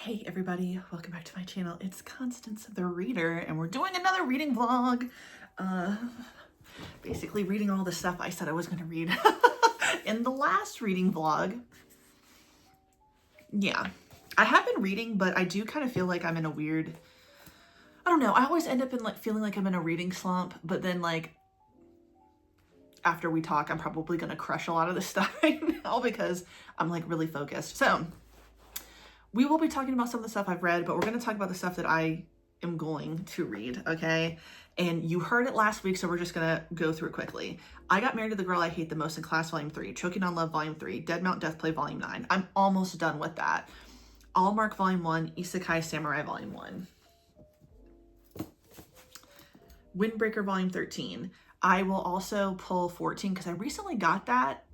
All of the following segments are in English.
Hey everybody, welcome back to my channel. It's Constance the Reader, and we're doing another reading vlog. Basically reading all the stuff I said I was going to read in the last reading vlog. Yeah, I have been reading, but I do kind of feel like I'm in a weird, I don't know, I always end up in like feeling like I'm in a reading slump, but then like after we talk, I'm probably going to crush a lot of this stuff right now because I'm like really focused. So we will be talking about some of the stuff I've read, but we're going to talk about the stuff that I am going to read, okay? And you heard it last week, so we're just going to go through it quickly. I Got Married to the Girl I Hate the Most in Class, Volume 3. Choking on Love, Volume 3. Dead Mount Death Play, Volume 9. I'm almost done with that. Allmark, Volume 1. Isekai Samurai, Volume 1. Windbreaker, Volume 13. I will also pull 14 because I recently got that.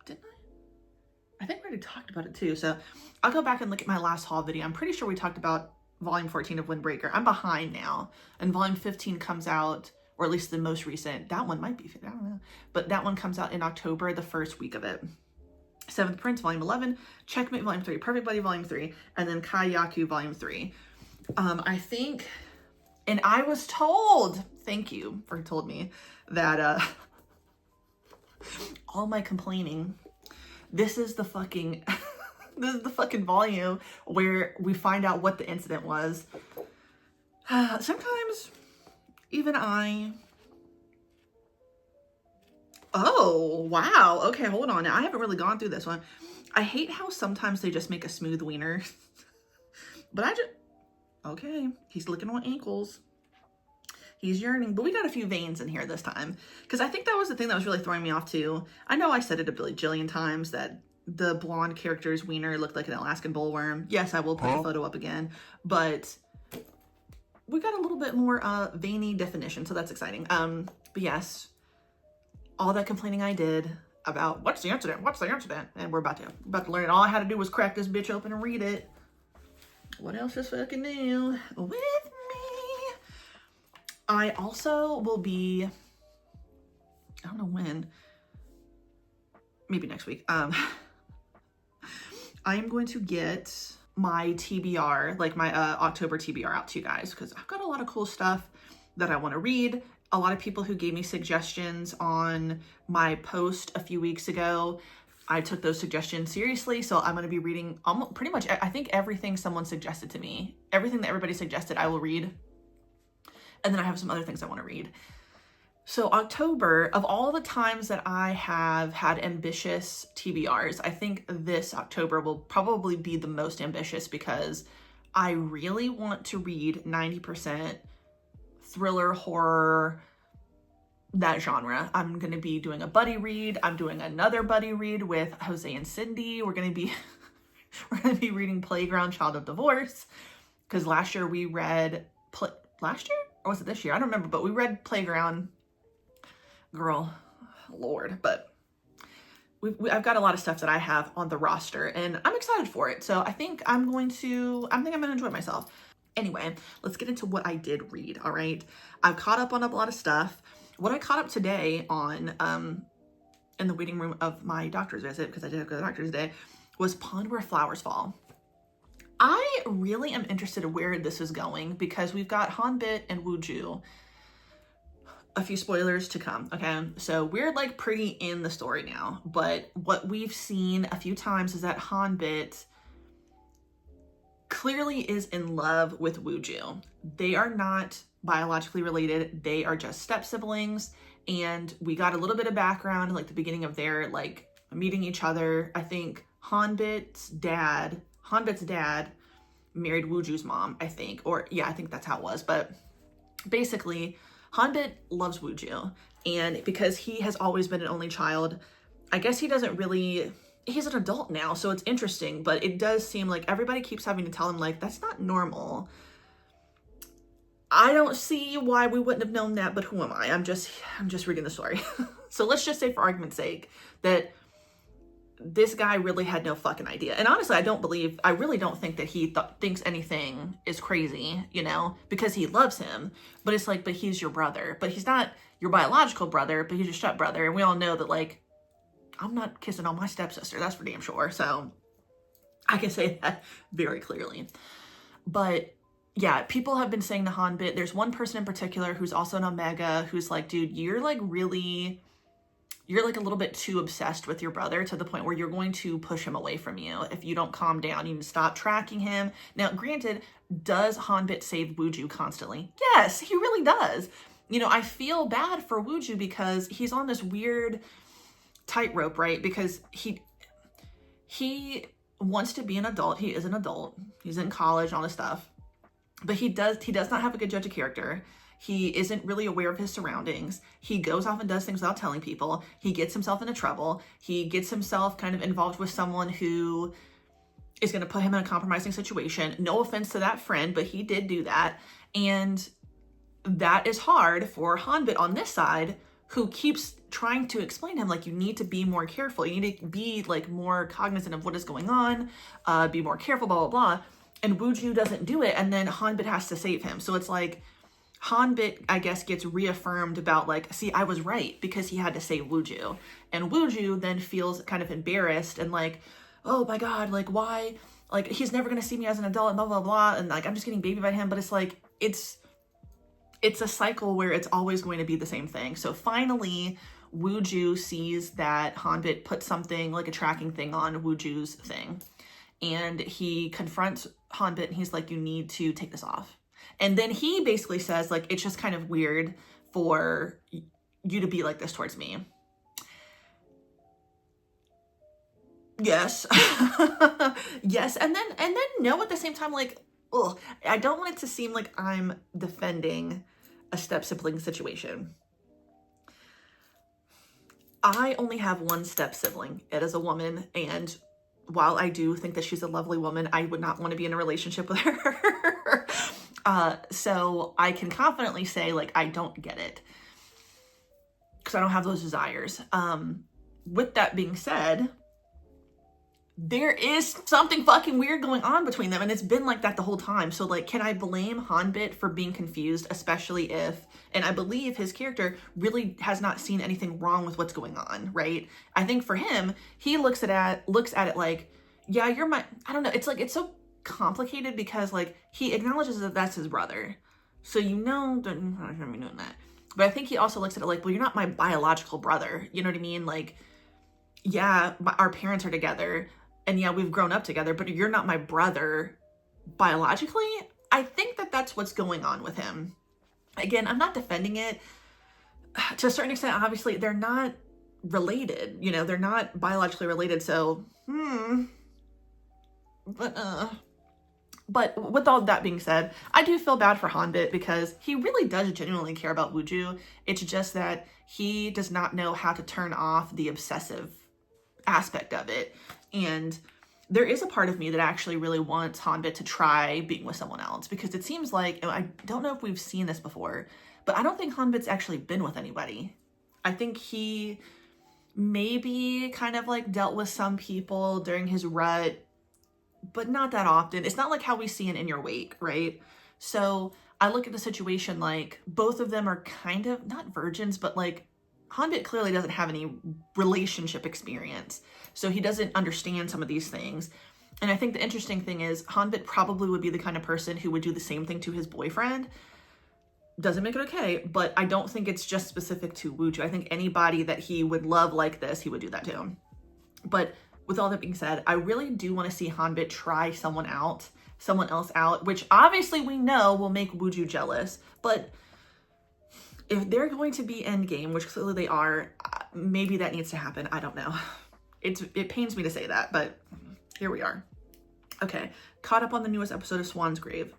Didn't I? I think we already talked about it too, so I'll go back and look at my last haul video. I'm pretty sure we talked about volume 14 of Windbreaker. I'm behind now, and volume 15 comes out, or at least the most recent. That one might be, I don't know, but that one comes out in October, the first week of it. Seventh Prince, Volume 11, Checkmate, Volume 3, Perfect Buddy, Volume 3, and then Kayaku, Volume 3. I think, and I was told, thank you for told me, that all my complaining, this is the fucking this is the fucking volume where we find out what the incident was. Sometimes even oh wow, okay, hold on. Now I haven't really gone through this one. I hate how sometimes they just make a smooth wiener. But okay, he's licking on ankles. He's yearning, but we got a few veins in here this time. Because I think that was the thing that was really throwing me off too. I know I said it a bajillion times that the blonde character's wiener looked like an Alaskan bullworm. Yes, I will put the photo up again. But we got a little bit more veiny definition, so that's exciting. But yes, all that complaining I did about what's the incident, and we're about to learn it. All I had to do was crack this bitch open and read it. What else is fucking new with me? I also will be, I don't know when, maybe next week. I am going to get my TBR, like my October TBR out to you guys, because I've got a lot of cool stuff that I want to read. A lot of people who gave me suggestions on my post a few weeks ago, I took those suggestions seriously. So I'm going to be reading almost pretty much, I think everything someone suggested to me, everything that everybody suggested, I will read. And then I have some other things I want to read. So October, of all the times that I have had ambitious TBRs, I think this October will probably be the most ambitious because I really want to read 90% thriller, horror, that genre. I'm going to be doing a buddy read. I'm doing another buddy read with Jose and Cindy. We're going to be reading Playground, Child of Divorce, because last year we read, last year? Or was it this year? I don't remember, but we read Playground. Girl, Lord, but I've got a lot of stuff that I have on the roster and I'm excited for it. So I think I'm going to enjoy myself. Anyway, let's get into what I did read, all right? I've caught up on a lot of stuff. What I caught up today on, in the waiting room of my doctor's visit, because I did have to go to the doctor's today, was Pond Where Flowers Fall. I really am interested in where this is going because we've got Hanbit and Wooju. A few spoilers to come, okay? So we're like pretty in the story now, but what we've seen a few times is that Hanbit clearly is in love with Wooju. They are not biologically related. They are just step siblings. And we got a little bit of background, like the beginning of their like meeting each other. I think Hanbit's dad married Wooju's mom, I think. Or yeah, I think that's how it was. But basically, Hanbit loves Wooju. And because he has always been an only child, I guess he doesn't really, he's an adult now, so it's interesting. But it does seem like everybody keeps having to tell him, like, that's not normal. I don't see why we wouldn't have known that, but who am I? I'm just reading the story. So let's just say, for argument's sake, that this guy really had no fucking idea. And honestly, I really don't think that he thinks anything is crazy, you know, because he loves him. But it's like, but he's your brother. But he's not your biological brother, but he's your stepbrother. And we all know that, like, I'm not kissing on my stepsister. That's for damn sure. So I can say that very clearly. But yeah, people have been saying to Hanbit, there's one person in particular who's also an Omega who's like, dude, you're like a little bit too obsessed with your brother to the point where you're going to push him away from you if you don't calm down. You need to stop tracking him. Now, granted, does Hanbit save Wooju constantly? Yes, he really does. You know, I feel bad for Wooju because he's on this weird tightrope, right? Because he wants to be an adult. He is an adult. He's in college, all this stuff. But he does not have a good judge of character. He isn't really aware of his surroundings. He goes off and does things without telling people. He gets himself into trouble. He gets himself kind of involved with someone who is going to put him in a compromising situation. No offense to that friend, but he did do that. And that is hard for Hanbit on this side, who keeps trying to explain to him, like, you need to be more careful. You need to be like more cognizant of what is going on, be more careful, blah, blah, blah. And Wooju doesn't do it. And then Hanbit has to save him. So it's like Hanbit, I guess, gets reaffirmed about like, see, I was right because he had to save Wooju. And Wooju then feels kind of embarrassed and like, oh my God, like why? Like he's never going to see me as an adult and blah, blah, blah. And like, I'm just getting babied by him. But it's like, it's a cycle where it's always going to be the same thing. So finally, Wooju sees that Hanbit put something like a tracking thing on Wooju's thing. And he confronts Hanbit and he's like, you need to take this off. And then he basically says, like, it's just kind of weird for you to be like this towards me. Yes. Yes. And then no, at the same time, like, ugh, I don't want it to seem like I'm defending a step-sibling situation. I only have one step-sibling. It is a woman, and while I do think that she's a lovely woman, I would not want to be in a relationship with her. So I can confidently say, like, I don't get it because I don't have those desires. With that being said, there is something fucking weird going on between them, and it's been like that the whole time. So, like, can I blame Hanbit for being confused, especially if, and I believe his character really has not seen anything wrong with what's going on, right? I think for him, he looks at it like, yeah, you're my, I don't know. It's like, it's so complicated because, like, he acknowledges that that's his brother. So, you know, that I'm not gonna be doing that. But I think he also looks at it like, well, you're not my biological brother. You know what I mean? Like, yeah, our parents are together. And yeah, we've grown up together, but you're not my brother biologically. I think that that's what's going on with him. Again, I'm not defending it. To a certain extent, obviously, they're not related. You know, they're not biologically related. So, But with all that being said, I do feel bad for Hanbit because he really does genuinely care about Wooju. It's just that he does not know how to turn off the obsessive aspect of it. And there is a part of me that actually really wants Hanbit to try being with someone else, because it seems like, I don't know if we've seen this before, but I don't think Hanbit's actually been with anybody. I think he maybe kind of like dealt with some people during his rut, but not that often. It's not like how we see in Your Wake, right? So I look at the situation like both of them are kind of not virgins, but like Hanbit clearly doesn't have any relationship experience, so he doesn't understand some of these things. And I think the interesting thing is Hanbit probably would be the kind of person who would do the same thing to his boyfriend. Doesn't make it okay, but I don't think it's just specific to Wooju. I think anybody that he would love like this, he would do that to. But with all that being said, I really do want to see Hanbit try someone else out, which obviously we know will make Wooju jealous, but if they're going to be endgame, which clearly they are, maybe that needs to happen. I don't know. It pains me to say that, but here we are. Okay, caught up on the newest episode of Swan's Grave.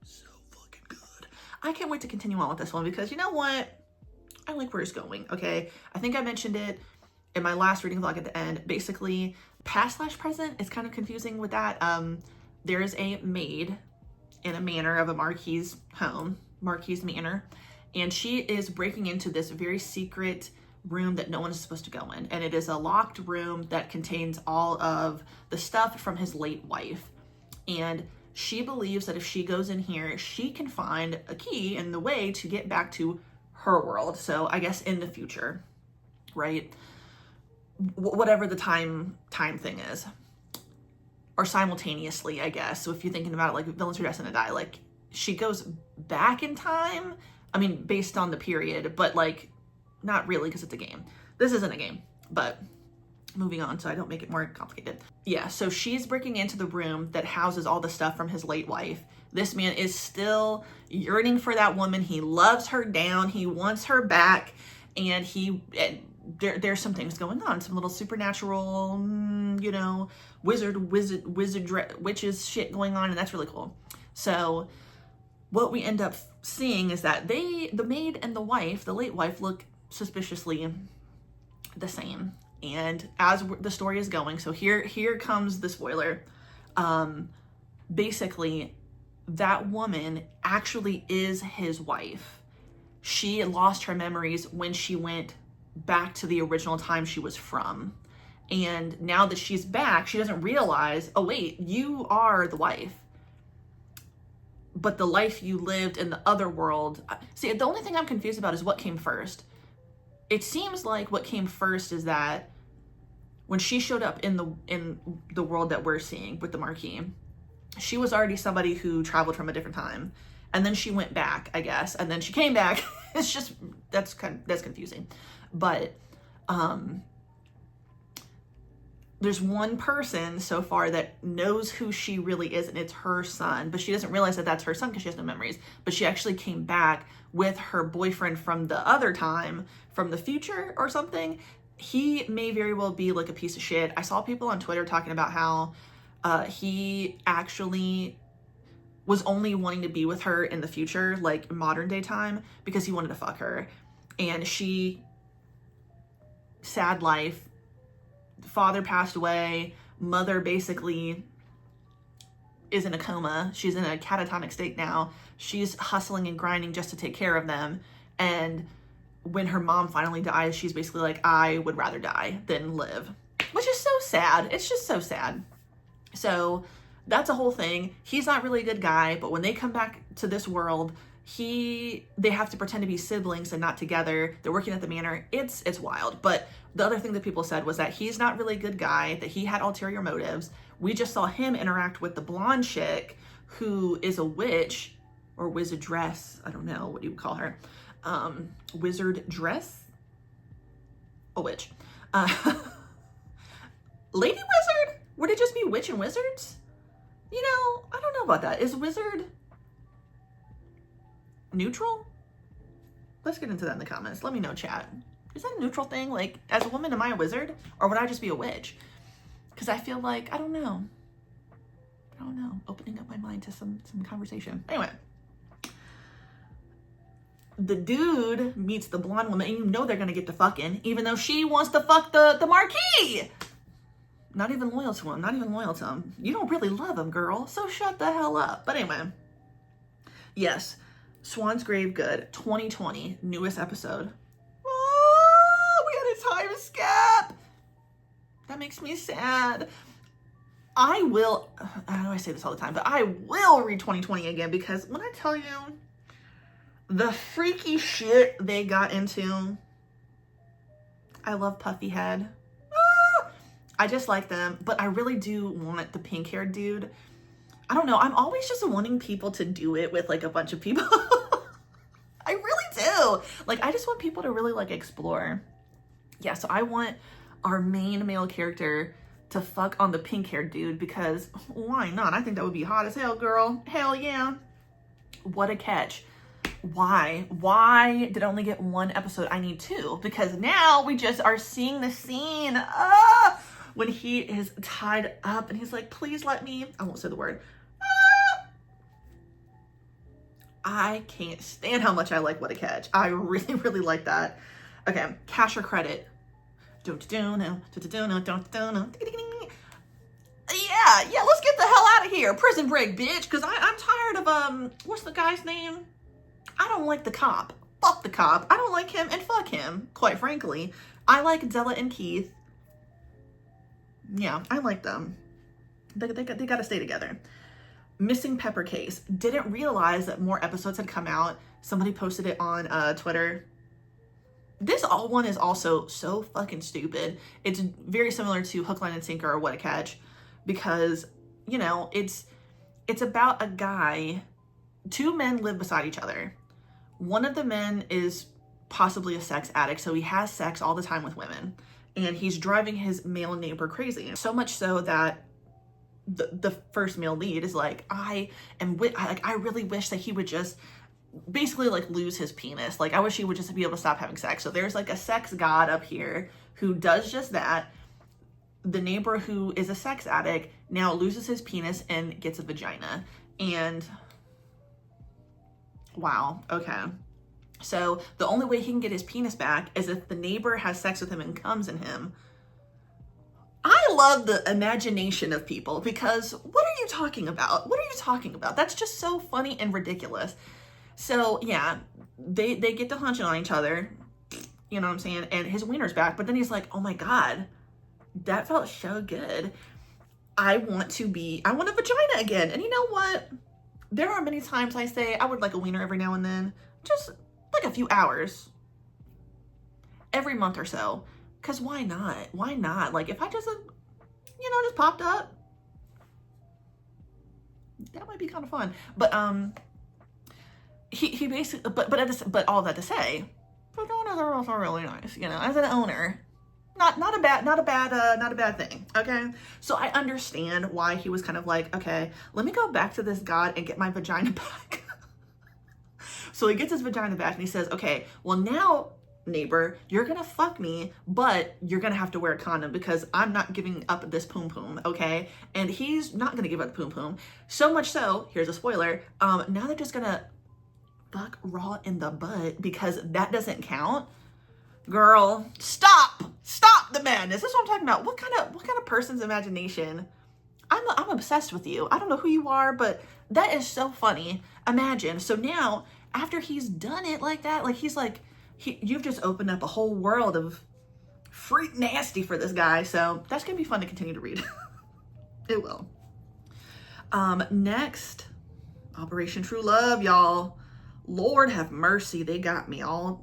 So fucking good. I can't wait to continue on with this one because you know what? I like where it's going, okay? I think I mentioned it in my last reading vlog at the end. Basically, past/present is kind of confusing with that. There is a maid in a manor of a Marquis home, Marquis Manor, and she is breaking into this very secret room that no one is supposed to go in. And it is a locked room that contains all of the stuff from his late wife. And she believes that if she goes in here, she can find a key in the way to get back to her world. So I guess in the future, right? Whatever the time thing is. or simultaneously, I guess. So if you're thinking about it like villains who are destined to die, like she goes back in time. I mean, based on the period, but like not really because it's a game. This isn't a game, but moving on so I don't make it more complicated. Yeah, so she's breaking into the room that houses all the stuff from his late wife. This man is still yearning for that woman. He loves her down. He wants her back. And there's some things going on. Some little supernatural, you know, witches shit going on. And that's really cool. So what we end up seeing is that the maid and the wife, the late wife, look suspiciously the same. And as the story is going, so here comes the spoiler. Basically, that woman actually is his wife. She lost her memories when she went back to the original time she was from. And now that she's back, she doesn't realize, oh wait, you are the wife. But the life you lived in the other world, see, the only thing I'm confused about is what came first. It seems like what came first is that when she showed up in the world that we're seeing with the Marquis, she was already somebody who traveled from a different time. And then she went back, I guess. And then she came back. It's just, that's confusing. But there's one person so far that knows who she really is, and it's her son. But she doesn't realize that that's her son because she has no memories. But she actually came back with her boyfriend from the other time, from the future or something. He may very well be like a piece of shit. I saw people on Twitter talking about how he actually was only wanting to be with her in the future, like modern day time, because he wanted to fuck her. And she, sad life, father passed away, mother basically is in a coma. She's in a catatonic state now. She's hustling and grinding just to take care of them. And when her mom finally dies, she's basically like, I would rather die than live, which is so sad. It's just so sad. So that's a whole thing. He's not really a good guy, but when they come back to this world, they have to pretend to be siblings and not together. They're working at the manor. It's wild. But the other thing that people said was that he's not really a good guy, that he had ulterior motives. We just saw him interact with the blonde chick who is a witch or wizardress. I don't know what you would call her. Wizard dress? A witch. Lady wizard? Would it just be witch and wizards? You know, I don't know about that. Is wizard neutral? Let's get into that in the comments. Let me know, chat. Is that a neutral thing? Like, as a woman, am I a wizard? Or would I just be a witch? Because I feel like, I don't know. Opening up my mind to some conversation. Anyway. The dude meets the blonde woman, and you know they're going to get to fucking, even though she wants to fuck the Marquis. Not even loyal to him. You don't really love him, girl. So shut the hell up. But anyway. Yes. Swan's Grave good. 2020. Newest episode. Oh, we had a time skip. That makes me sad. I know I say this all the time, but I will read 2020 again, because when I tell you the freaky shit they got into, I love Puffy Head. I just like them, but I really do want the pink-haired dude. I don't know. I'm always just wanting people to do it with like a bunch of people. I really do. Like, I just want people to really like explore. Yeah, so I want our main male character to fuck on the pink-haired dude, because why not? I think that would be hot as hell, girl. Hell yeah. What a catch. Why did I only get one episode? I need two, because now we just are seeing the scene when he is tied up and he's like, please let me, I won't say the word. I can't stand how much I like What a Catch. I really, really like that. Okay, cash or credit? Yeah, let's get the hell out of here. Prison break, bitch, because I'm tired of, what's the guy's name? I don't like the cop. Fuck the cop. I don't like him, and fuck him, quite frankly. I like Della and Keith. Yeah, I like them. They got to stay together. Missing Pepper case. Didn't realize that more episodes had come out. Somebody posted it on Twitter. This one is also so fucking stupid. It's very similar to Hook, Line, and Sinker or What a Catch, because you know, it's about a guy, two men live beside each other. One of the men is possibly a sex addict, so he has sex all the time with women, and he's driving his male neighbor crazy. So much so that the first male lead is like, I really wish that he would just basically like lose his penis. Like, I wish he would just be able to stop having sex. So there's like a sex god up here who does just that. The neighbor who is a sex addict now loses his penis and gets a vagina. And wow, okay. So the only way he can get his penis back is if the neighbor has sex with him and comes in him. I love the imagination of people, because what are you talking about? What are you talking about? That's just so funny and ridiculous. So yeah, they get to hunching on each other, you know what I'm saying? And his wiener's back, but then he's like, oh my God, that felt so good. I want a vagina again. And you know what? There are many times I say I would like a wiener every now and then, just like a few hours, every month or so. Cause why not? Why not? Like, if I just, you know, just popped up, that might be kind of fun. But he basically, but all that to say, vaginas are also really nice, you know, as an owner. Not a bad thing. Okay. So I understand why he was kind of like, okay, let me go back to this god and get my vagina back. So he gets his vagina back and he says, okay, well now, neighbor, you're gonna fuck me, but you're gonna have to wear a condom because I'm not giving up this poom poom, okay? And he's not gonna give up the poom poom. So much so, here's a spoiler, now they're just gonna fuck raw in the butt because that doesn't count. Girl, stop the madness. That's what I'm talking about. What kind of person's imagination? I'm obsessed with you. I don't know who you are, but that is so funny. Imagine. So now, after he's done it like that, like he's like, you've just opened up a whole world of freak nasty for this guy. So that's gonna be fun to continue to read. It will. Next, Operation True Love, y'all. Lord have mercy, they got me all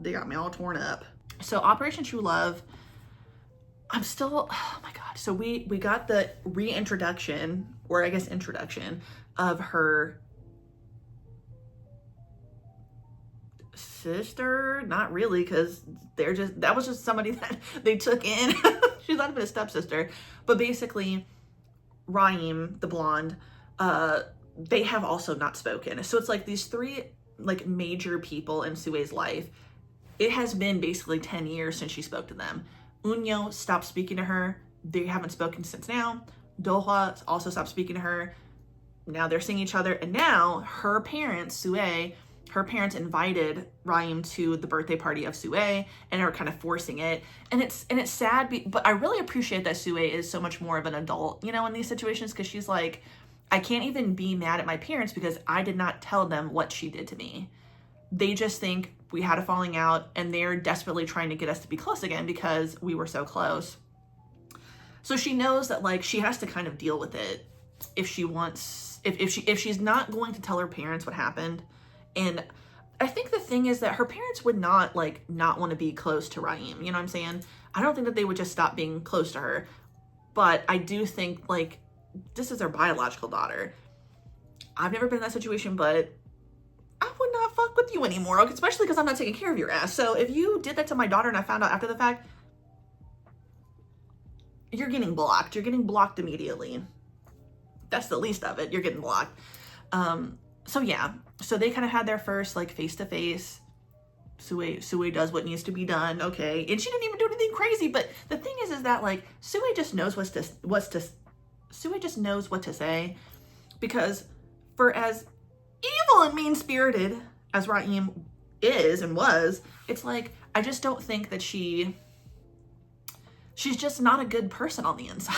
torn up. So Operation True Love, I'm still, oh my God. So we got the reintroduction, or I guess introduction, of her sister. Not really, because that was just somebody that they took in. She's not even a stepsister. But basically, Raim, the blonde, they have also not spoken. So it's like these three like major people in Sue's life. It has been basically 10 years since she spoke to them. Unyo stopped speaking to her. They haven't spoken since now. Doha also stopped speaking to her. Now they're seeing each other. And now her parents, Sue, her parents invited Raim to the birthday party of Sue and are kind of forcing it. And it's sad, but I really appreciate that Sue is so much more of an adult, you know, in these situations, because she's like, I can't even be mad at my parents because I did not tell them what she did to me. They just think we had a falling out and they're desperately trying to get us to be close again because we were so close. So she knows that like she has to kind of deal with it if she wants, if she's not going to tell her parents what happened. And I think the thing is that her parents would not want to be close to Raim. You know what I'm saying? I don't think that they would just stop being close to her. But I do think like this is her biological daughter. I've never been in that situation, but I would not fuck with you anymore, especially because I'm not taking care of your ass. So if you did that to my daughter and I found out after the fact, you're getting blocked. You're getting blocked immediately. That's the least of it. You're getting blocked. So yeah, so they kind of had their first like face-to-face. Sue does what needs to be done, okay? And she didn't even do anything crazy, but the thing is that like Sue just knows what to say, because for as evil and mean-spirited as Raim is and was, it's like I just don't think that she's just not a good person on the inside.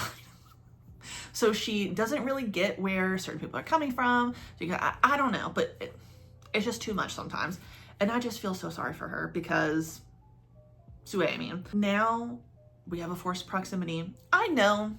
So she doesn't really get where certain people are coming from. I don't know, but it's just too much sometimes. And I just feel so sorry for her because Sue, I mean. Now we have a forced proximity. I know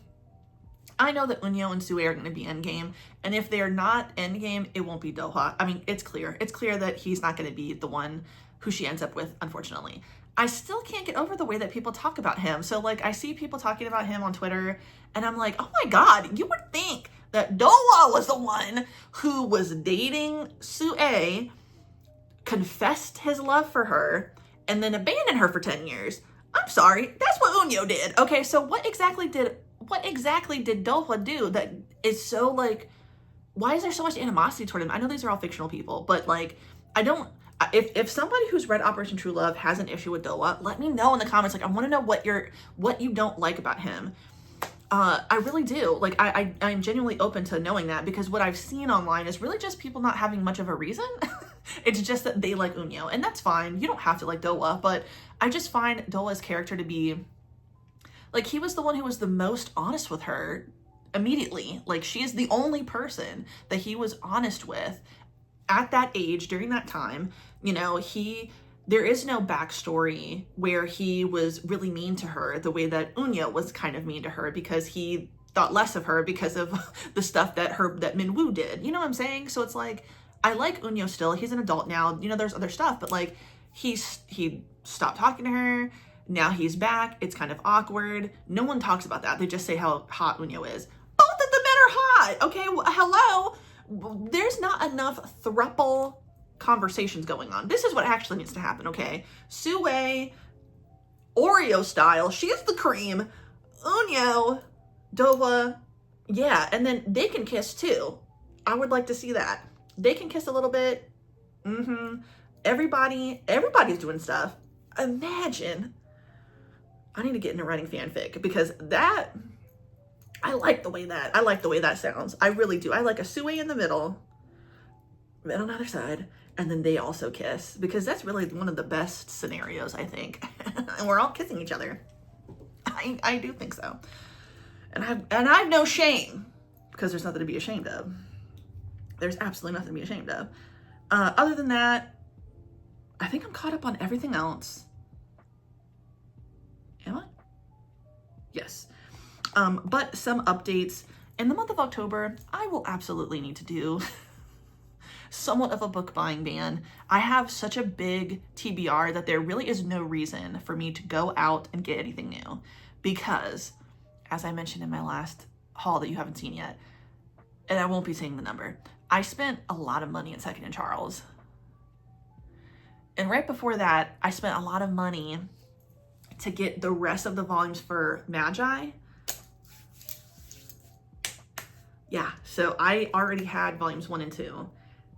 that Unyo and Sue are going to be endgame. And if they're not endgame, it won't be Doha. I mean, it's clear. It's clear that he's not going to be the one who she ends up with, unfortunately. I still can't get over the way that people talk about him. So like I see people talking about him on Twitter and I'm like, oh my God, you would think that Dola was the one who was dating Sue, confessed his love for her, and then abandoned her for 10 years. I'm sorry, that's what Unyo did. Okay, so what exactly did Dola do that is so, like, why is there so much animosity toward him? I know these are all fictional people, but, like, I don't, if somebody who's read Operation True Love has an issue with Dola, let me know in the comments. Like, I want to know what you don't like about him. I really do. Like, I'm genuinely open to knowing that, because what I've seen online is really just people not having much of a reason. It's just that they like Unyo, and that's fine. You don't have to like Dola, but I just find Dola's character to be, like, he was the one who was the most honest with her immediately. Like, she is the only person that he was honest with at that age, during that time. You know, there is no backstory where he was really mean to her the way that Unyo was kind of mean to her, because he thought less of her because of the stuff that Minwoo did. You know what I'm saying? So it's like, I like Unyo still. He's an adult now. You know, there's other stuff, but, like, he stopped talking to her. Now he's back. It's kind of awkward. No one talks about that. They just say how hot Unyo is. Both of the men are hot. Okay, well, hello. There's not enough throuple conversations going on. This is what actually needs to happen, okay? Sue, Oreo style, she's the cream. Unyo, Dola, yeah, and then they can kiss too. I would like to see that. They can kiss a little bit. Everybody's doing stuff. Imagine. I need to get into writing fanfic, because I like the way that sounds. I really do. I like a Sue in the middle, men on the other side, and then they also kiss, because that's really one of the best scenarios, I think. And we're all kissing each other. I do think so. And I've no shame, because there's nothing to be ashamed of. There's absolutely nothing to be ashamed of. Other than that, I think I'm caught up on everything else. Am I? Yes. But some updates. In the month of October, I will absolutely need to do somewhat of a book buying ban. I have such a big TBR that there really is no reason for me to go out and get anything new, because, as I mentioned in my last haul that you haven't seen yet, and I won't be saying the number, I spent a lot of money at Second & Charles. And right before that, I spent a lot of money to get the rest of the volumes for Magi. Yeah, so I already had volumes 1 and 2.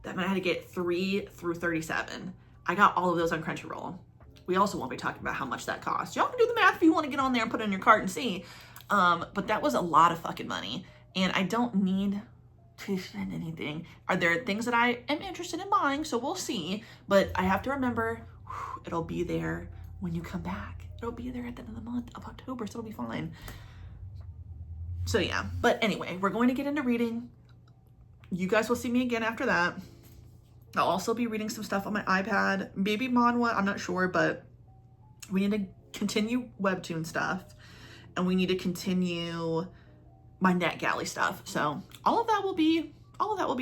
That meant I had to get 3 through 37. I got all of those on Crunchyroll. We also won't be talking about how much that cost. Y'all can do the math if you want to get on there and put it in your cart and see. But that was a lot of fucking money, and I don't need to spend anything. Are there things that I am interested in buying? So we'll see. But I have to remember, it'll be there when you come back. It'll be there at the end of the month of October, so it'll be fine. So yeah, but anyway, we're going to get into reading. You guys will see me again after that. I'll also be reading some stuff on my iPad. Maybe manhwa, I'm not sure, but we need to continue webtoon stuff, and we need to continue my NetGalley stuff. So all of that will be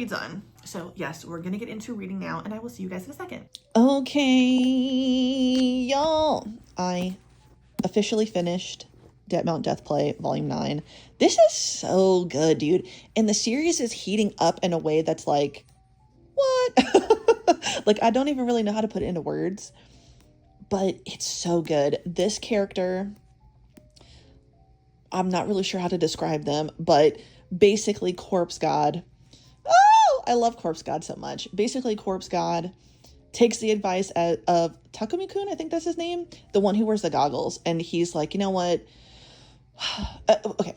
done. So yes, we're gonna get into reading now, and I will see you guys in a second. Okay, y'all, I officially finished Dead Mount Death Play Volume 9. This is so good, dude. And the series is heating up in a way that's like, what? Like, I don't even really know how to put it into words, but it's so good. This character, I'm not really sure how to describe them, but basically Corpse God. Oh, I love Corpse God so much. Basically Corpse God takes the advice of Takumi-kun, I think that's his name, the one who wears the goggles, and he's like, you know what? Okay,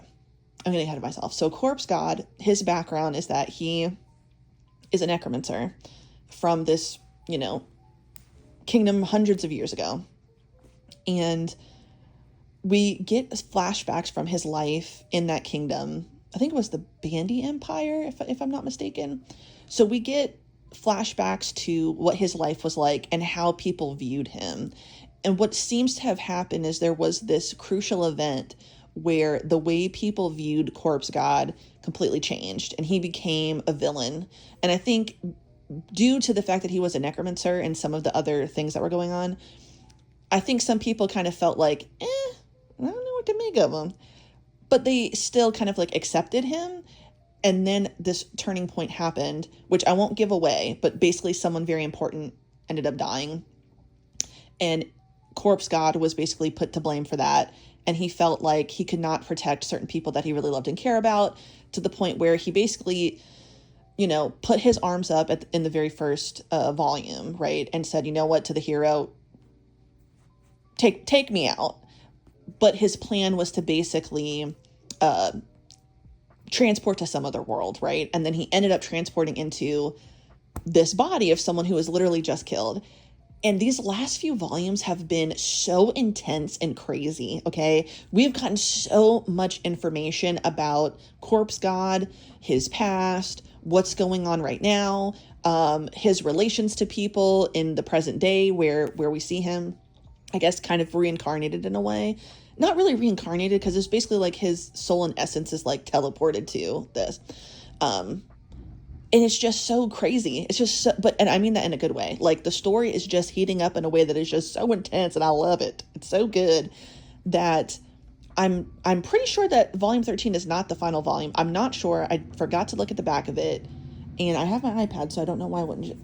I'm getting ahead of myself. So Corpse God, his background is that he is a necromancer from this, kingdom hundreds of years ago. And we get flashbacks from his life in that kingdom. I think it was the Bandi Empire, if I'm not mistaken. So we get flashbacks to what his life was like and how people viewed him. And what seems to have happened is there was this crucial event where the way people viewed Corpse God completely changed, and he became a villain. And I think due to the fact that he was a necromancer and some of the other things that were going on, I think some people kind of felt like, I don't know what to make of him. But they still kind of like accepted him. And then this turning point happened, which I won't give away, but basically someone very important ended up dying. And Corpse God was basically put to blame for that. And he felt like he could not protect certain people that he really loved and care about, to the point where he basically, put his arms up in the very first volume, right? And said, you know what, to the hero, take me out. But his plan was to basically transport to some other world, right? And then he ended up transporting into this body of someone who was literally just killed. And these last few volumes have been so intense and crazy, okay? We've gotten so much information about Corpse God, his past, what's going on right now, his relations to people in the present day where we see him, I guess, kind of reincarnated in a way. Not really reincarnated, because it's basically like his soul and essence is like teleported to this. And it's just so crazy. It's just so, and I mean that in a good way. Like, the story is just heating up in a way that is just so intense, and I love it. It's so good that I'm pretty sure that volume 13 is not the final volume. I'm not sure. I forgot to look at the back of it, and I have my iPad, so I don't know why I wouldn't.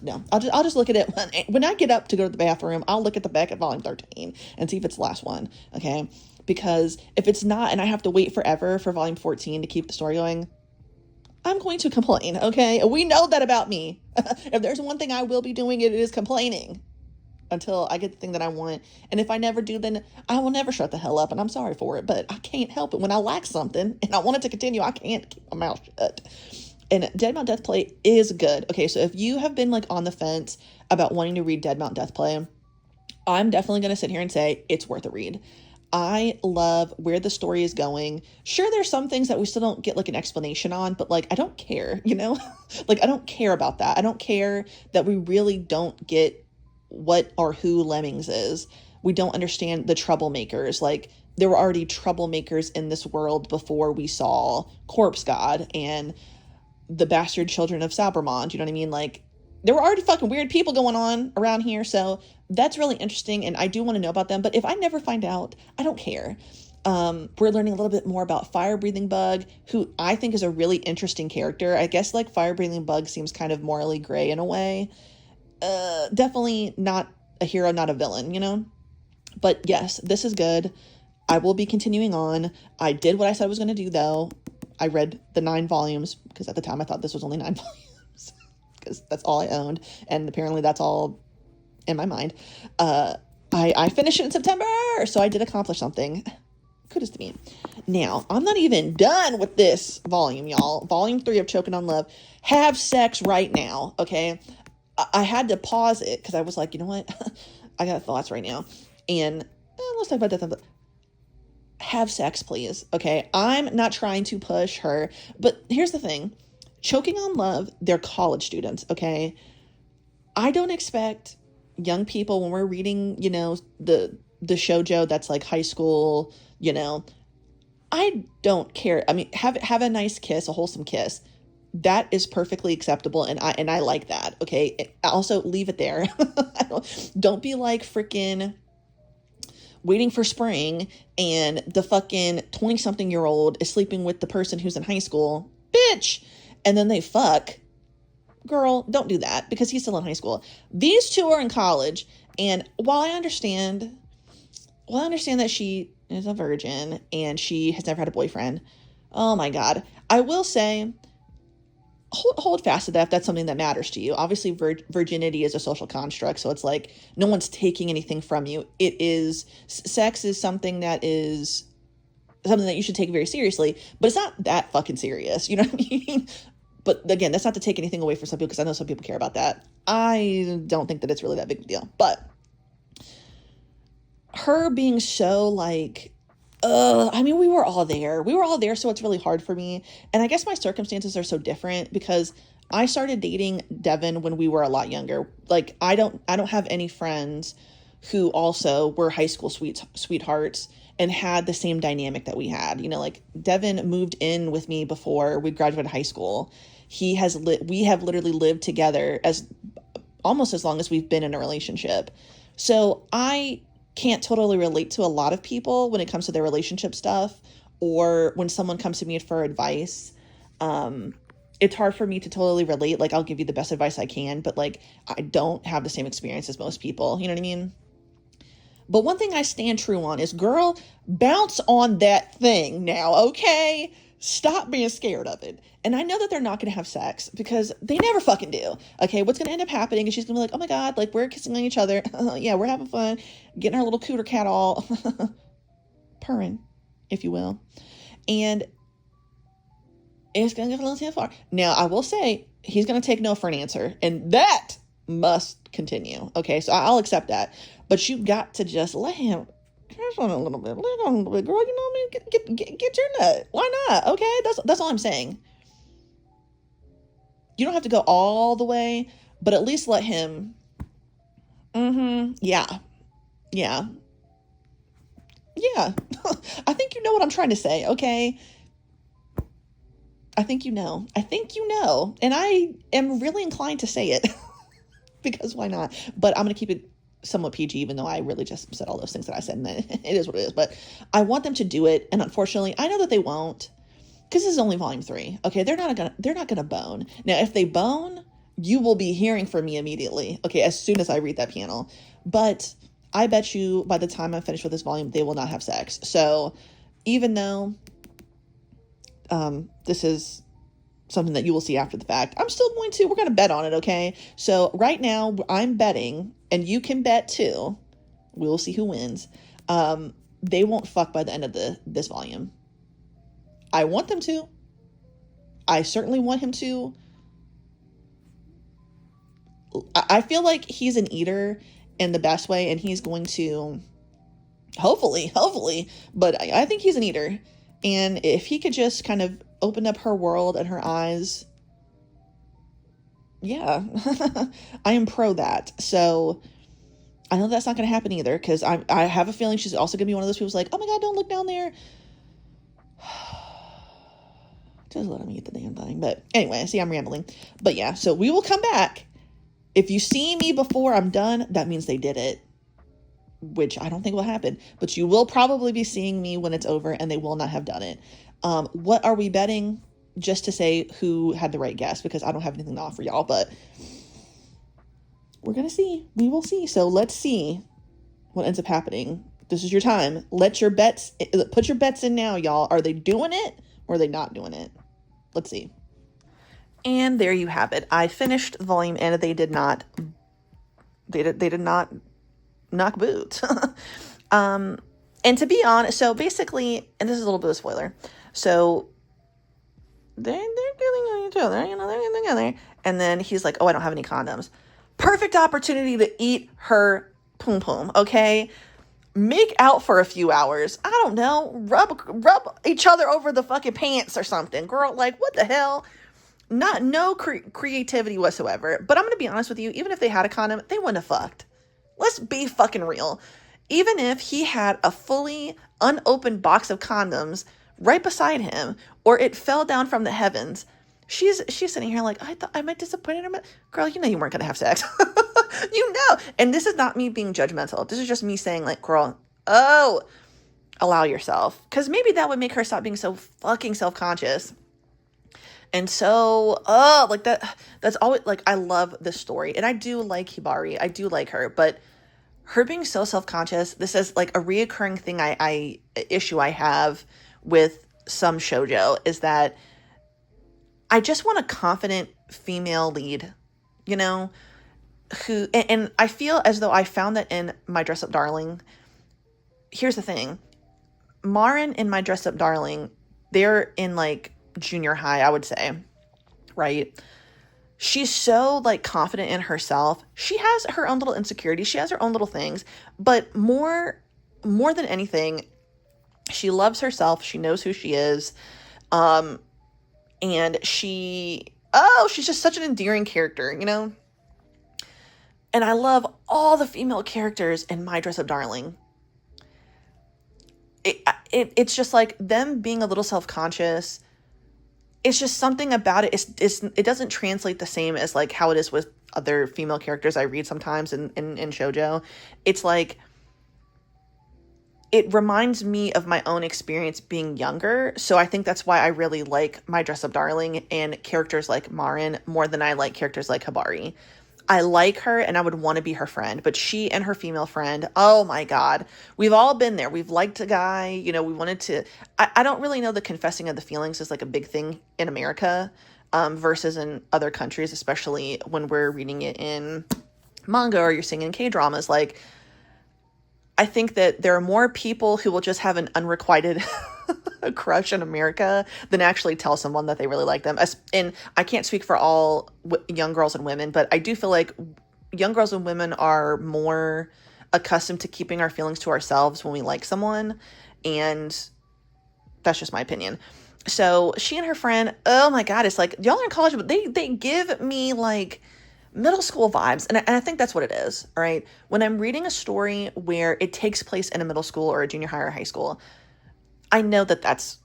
No. I'll just look at it when I get up to go to the bathroom. I'll look at the back of volume 13 and see if it's the last one. Okay, because if it's not, and I have to wait forever for volume 14 to keep the story going, I'm going to complain, okay? We know that about me. If there's one thing I will be doing, it is complaining until I get the thing that I want. And if I never do, then I will never shut the hell up, and I'm sorry for it, but I can't help it. When I lack something and I want it to continue, I can't keep my mouth shut. And Dead Mount Deathplay is good. Okay, so if you have been like on the fence about wanting to read Dead Mount Deathplay, I'm definitely going to sit here and say it's worth a read. I love where the story is going. Sure, there's some things that we still don't get like an explanation on, but like, I don't care, like, I don't care about that. I don't care that we really don't get what or who Lemmings is. We don't understand the troublemakers. Like, there were already troublemakers in this world before we saw Corpse God and the bastard children of Sabermond. You know what I mean? Like, there were already fucking weird people going on around here, so that's really interesting, and I do want to know about them. But if I never find out, I don't care. We're learning a little bit more about Fire-Breathing Bug, who I think is a really interesting character. I guess, like, Fire-Breathing Bug seems kind of morally gray in a way. Definitely not a hero, not a villain, But yes, this is good. I will be continuing on. I did what I said I was going to do, though. I read the 9 volumes, because at the time I thought this was only 9 volumes. Because that's all I owned, and apparently that's all in my mind. I finished it in September, so I did accomplish something. Kudos to me. Now, I'm not even done with this volume, y'all. Volume 3 of Choking on Love. Have sex right now, okay? I had to pause it, because I was like, you know what? I got thoughts right now. And let's talk about that. Have sex, please, okay? I'm not trying to push her, but here's the thing. Choking on Love, they're college students, okay? I don't expect young people, when we're reading, the shoujo that's like high school, I don't care. I mean, have a nice kiss, a wholesome kiss. That is perfectly acceptable, and I like that, okay? Also, leave it there. Don't be like freaking Waiting for Spring, and the fucking 20-something-year-old is sleeping with the person who's in high school. Bitch! And then they fuck. Girl, don't do that, because he's still in high school. These two are in college, and while I understand that she is a virgin and she has never had a boyfriend, oh my God, I will say, hold fast to that if that's something that matters to you. Obviously, virginity is a social construct, so it's like no one's taking anything from you. Sex is something that you should take very seriously, but it's not that fucking serious. You know what I mean? But again, that's not to take anything away from some people, because I know some people care about that. I don't think that it's really that big of a deal. But her being so like, I mean, we were all there, so it's really hard for me. And I guess my circumstances are so different, because I started dating Devin when we were a lot younger. Like, I don't have any friends who also were high school sweethearts and had the same dynamic that we had. Like, Devin moved in with me before we graduated high school. We have literally lived together almost as long as we've been in a relationship. So I can't totally relate to a lot of people when it comes to their relationship stuff, or when someone comes to me for advice. It's hard for me to totally relate. Like, I'll give you the best advice I can, but like, I don't have the same experience as most people. You know what I mean? But one thing I stand true on is, girl, bounce on that thing now, okay? Stop being scared of it. And I know that they're not going to have sex because they never fucking do. Okay, what's going to end up happening is she's going to be like, oh my God, like, we're kissing on each other. Yeah, we're having fun. Getting our little cooter cat all purring, if you will. And it's going to get a little too far. Now, I will say, he's going to take no for an answer. And that must continue. Okay, so I'll accept that. But you got to just let him kiss on a little bit. Let on a little bit, girl. You know what I mean? Get your nut. Why not? Okay, that's all I'm saying. You don't have to go all the way, but at least let him. Yeah. I think you know what I'm trying to say, okay? I think you know. And I am really inclined to say it. Because why not? But I'm going to keep it somewhat PG, even though I really just said all those things that I said, and it is what it is. But I want them to do it, and unfortunately, I know that they won't, because this is only volume 3. Okay, they're not gonna bone. Now, if they bone, you will be hearing from me immediately. Okay, as soon as I read that panel. But I bet you by the time I'm finished with this volume, they will not have sex. So even though this is something that you will see after the fact, we're going to bet on it, okay? So right now, I'm betting, and you can bet too, we'll see who wins, they won't fuck by the end of this volume. I want them to. I certainly want him to. I feel like he's an eater in the best way, and he's going to, hopefully, but I think he's an eater. And if he could just kind of open up her world and her eyes, yeah, I am pro that. So I know that's not going to happen either, because I have a feeling she's also going to be one of those people who's like, oh my God, don't look down there. Just let him eat the damn thing. But anyway, see, I'm rambling. But yeah, so we will come back. If you see me before I'm done, that means they did it, which I don't think will happen. But you will probably be seeing me when it's over, and they will not have done it. What are we betting? Just to say who had the right guess, because I don't have anything to offer y'all, but we're going to see. We will see. So let's see what ends up happening. This is your time. Put your bets in now, y'all. Are they doing it or are they not doing it? Let's see. And there you have it. I finished the volume, and they did not knock boots. And to be honest, so basically, and this is a little bit of a spoiler. So they're killing on each other, you know, they're getting together. And then he's like, oh, I don't have any condoms. Perfect opportunity to eat her poom poom, okay? Make out for a few hours. I don't know. Rub each other over the fucking pants or something. Girl, like, what the hell? No creativity whatsoever. But I'm going to be honest with you. Even if they had a condom, they wouldn't have fucked. Let's be fucking real. Even if he had a fully unopened box of condoms right beside him, or it fell down from the heavens, she's sitting here like, I thought I might disappoint her. Girl, you know you weren't going to have sex. You know. And this is not me being judgmental. This is just me saying, like, girl, allow yourself. Because maybe that would make her stop being so fucking self-conscious. And so, like that's always, like, I love this story. And I do like Hibari. I do like her. But her being so self-conscious, this is like a reoccurring thing issue I have with some shoujo, is that I just want a confident female lead, you know, who, and I feel as though I found that in My Dress Up Darling. Here's the thing. Marin in My Dress Up Darling, they're in like junior high, I would say, right? She's so like confident in herself. She has her own little insecurities. She has her own little things, but more than anything, she loves herself. She knows who she is. And she's just such an endearing character, you know? And I love all the female characters in My Dress Up Darling. It's just like them being a little self-conscious. It's just something about it. It doesn't translate the same as like how it is with other female characters I read sometimes in shoujo. It's like it reminds me of my own experience being younger. So I think that's why I really like My Dress Up Darling and characters like Marin more than I like characters like Habari. I like her and I would want to be her friend, but she and her female friend, oh my God, we've all been there. We've liked a guy, you know, we wanted to, I don't really know the confessing of the feelings is like a big thing in America, versus in other countries, especially when we're reading it in manga or you're seeing in K-dramas. Like, I think that there are more people who will just have an unrequited crush in America than actually tell someone that they really like them. And I can't speak for all young girls and women, but I do feel like young girls and women are more accustomed to keeping our feelings to ourselves when we like someone. And that's just my opinion. So she and her friend, oh my God, it's like, y'all are in college, but they give me like middle school vibes. And I think that's what it is, all right? When I'm reading a story where it takes place in a middle school or a junior high or high school, I know that's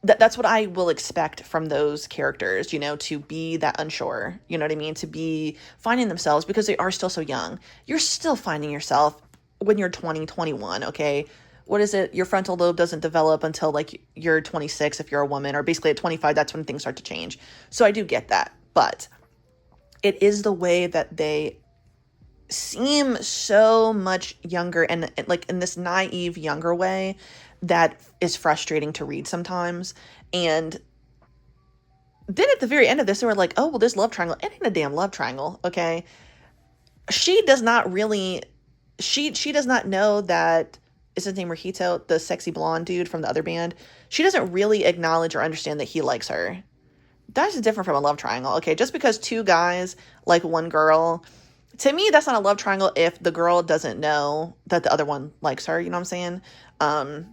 what I will expect from those characters, you know, to be that unsure, you know what I mean? To be finding themselves because they are still so young. You're still finding yourself when you're 20, 21, okay? What is it? Your frontal lobe doesn't develop until like you're 26 if you're a woman, or basically at 25, that's when things start to change. So I do get that, but it is the way that they seem so much younger and like in this naive younger way that is frustrating to read sometimes. And then at the very end of this, they were like, oh, well, this love triangle, it ain't a damn love triangle, okay? She does not really, she does not know that, is his name Rojito, the sexy blonde dude from the other band? She doesn't really acknowledge or understand that he likes her. That's different from a love triangle, okay? Just because two guys like one girl, to me, that's not a love triangle if the girl doesn't know that the other one likes her, you know what I'm saying?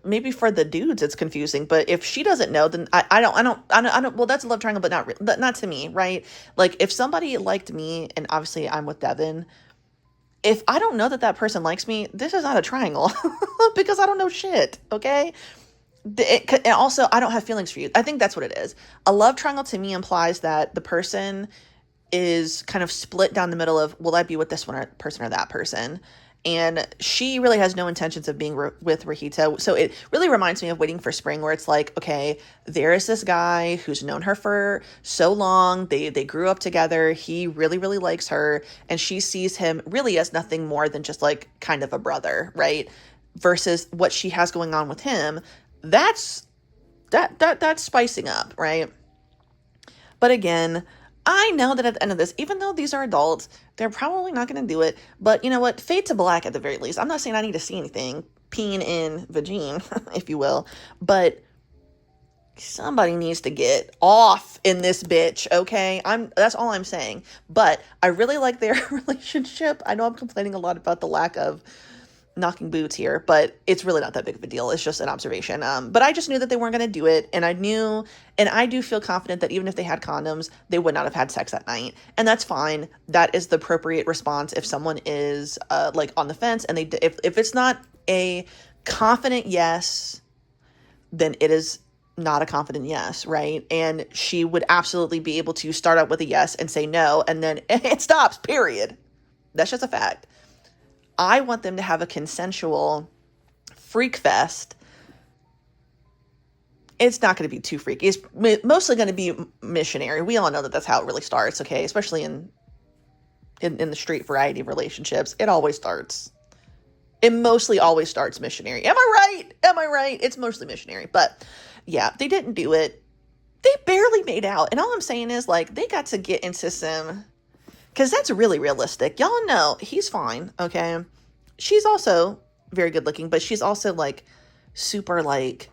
Maybe for the dudes it's confusing, but if she doesn't know, then I don't, well, that's a love triangle, but not to me, right? Like, if somebody liked me, and obviously I'm with Devin, if I don't know that that person likes me, this is not a triangle because I don't know shit, okay? And also, I don't have feelings for you. I think that's what it is. A love triangle to me implies that the person is kind of split down the middle of, will I be with this one or person or that person? And she really has no intentions of being with Rojito. So it really reminds me of Waiting for Spring, where it's like, okay, there is this guy who's known her for so long. They grew up together. He really, really likes her. And she sees him really as nothing more than just like kind of a brother, right? Versus what she has going on with him. That's spicing up, right? But again, I know that at the end of this, even though these are adults, they're probably not going to do it. But you know what? Fade to black at the very least. I'm not saying I need to see anything. Peen in vagine, if you will. But somebody needs to get off in this bitch, okay? That's all I'm saying. But I really like their relationship. I know I'm complaining a lot about the lack of knocking boots here, but it's really not that big of a deal. It's just an observation. But I just knew that they weren't going to do it. And I knew, and I do feel confident that even if they had condoms, they would not have had sex that night. And that's fine. That is the appropriate response if someone is like on the fence and if it's not a confident yes, then it is not a confident yes, right? And she would absolutely be able to start out with a yes and say no, and then it stops, period. That's just a fact. I want them to have a consensual freak fest. It's not going to be too freaky. It's mostly going to be missionary. We all know that that's how it really starts, okay? Especially in the street variety of relationships. It mostly always starts missionary. Am I right? It's mostly missionary. But yeah, they didn't do it. They barely made out. And all I'm saying is, like, they got to get into some... Because that's really realistic. Y'all know he's fine, okay? She's also very good looking, but she's also, like, super, like...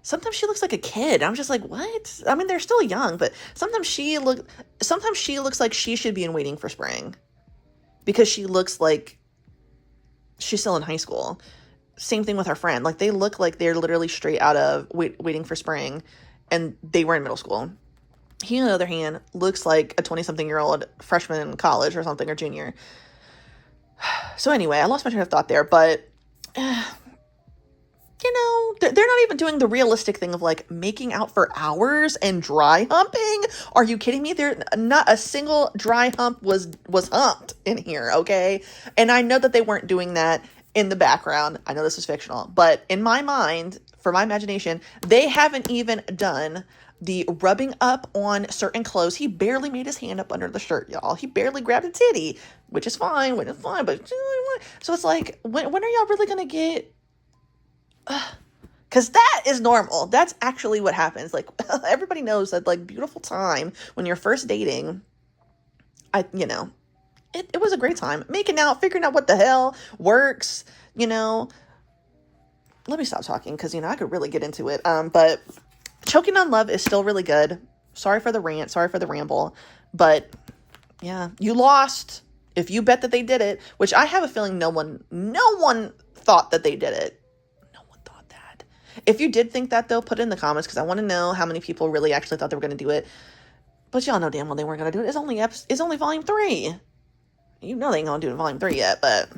Sometimes she looks like a kid. I'm just like, what? I mean, they're still young, but sometimes she looks like she should be in Waiting for Spring. Because she looks like she's still in high school. Same thing with her friend. Like, they look like they're literally straight out of Waiting for Spring, and they were in middle school. He, on the other hand, looks like a 20-something-year-old freshman in college or something, or junior. So anyway, I lost my train of thought there, but, you know, they're not even doing the realistic thing of like making out for hours and dry humping. Are you kidding me? There, not a single dry hump was humped in here, okay? And I know that they weren't doing that in the background. I know this is fictional, but in my mind, for my imagination, they haven't even done the rubbing up on certain clothes. He barely made his hand up under the shirt, y'all. He barely grabbed a titty, which is fine, but so it's like, when are y'all really gonna get? Because that is normal. That's actually what happens. Like, everybody knows that, like, beautiful time when you're first dating. It was a great time making out, figuring out what the hell works. Let me stop talking because I could really get into it. But Choking on Love is still really good. Sorry for the rant. Sorry for the ramble. But yeah, you lost if you bet that they did it, which I have a feeling no one thought that they did it. No one thought that. If you did think that, though, put it in the comments because I want to know how many people really actually thought they were going to do it. But y'all know damn well they weren't going to do it. It's only volume 3. You know they ain't going to do it in volume 3 yet, but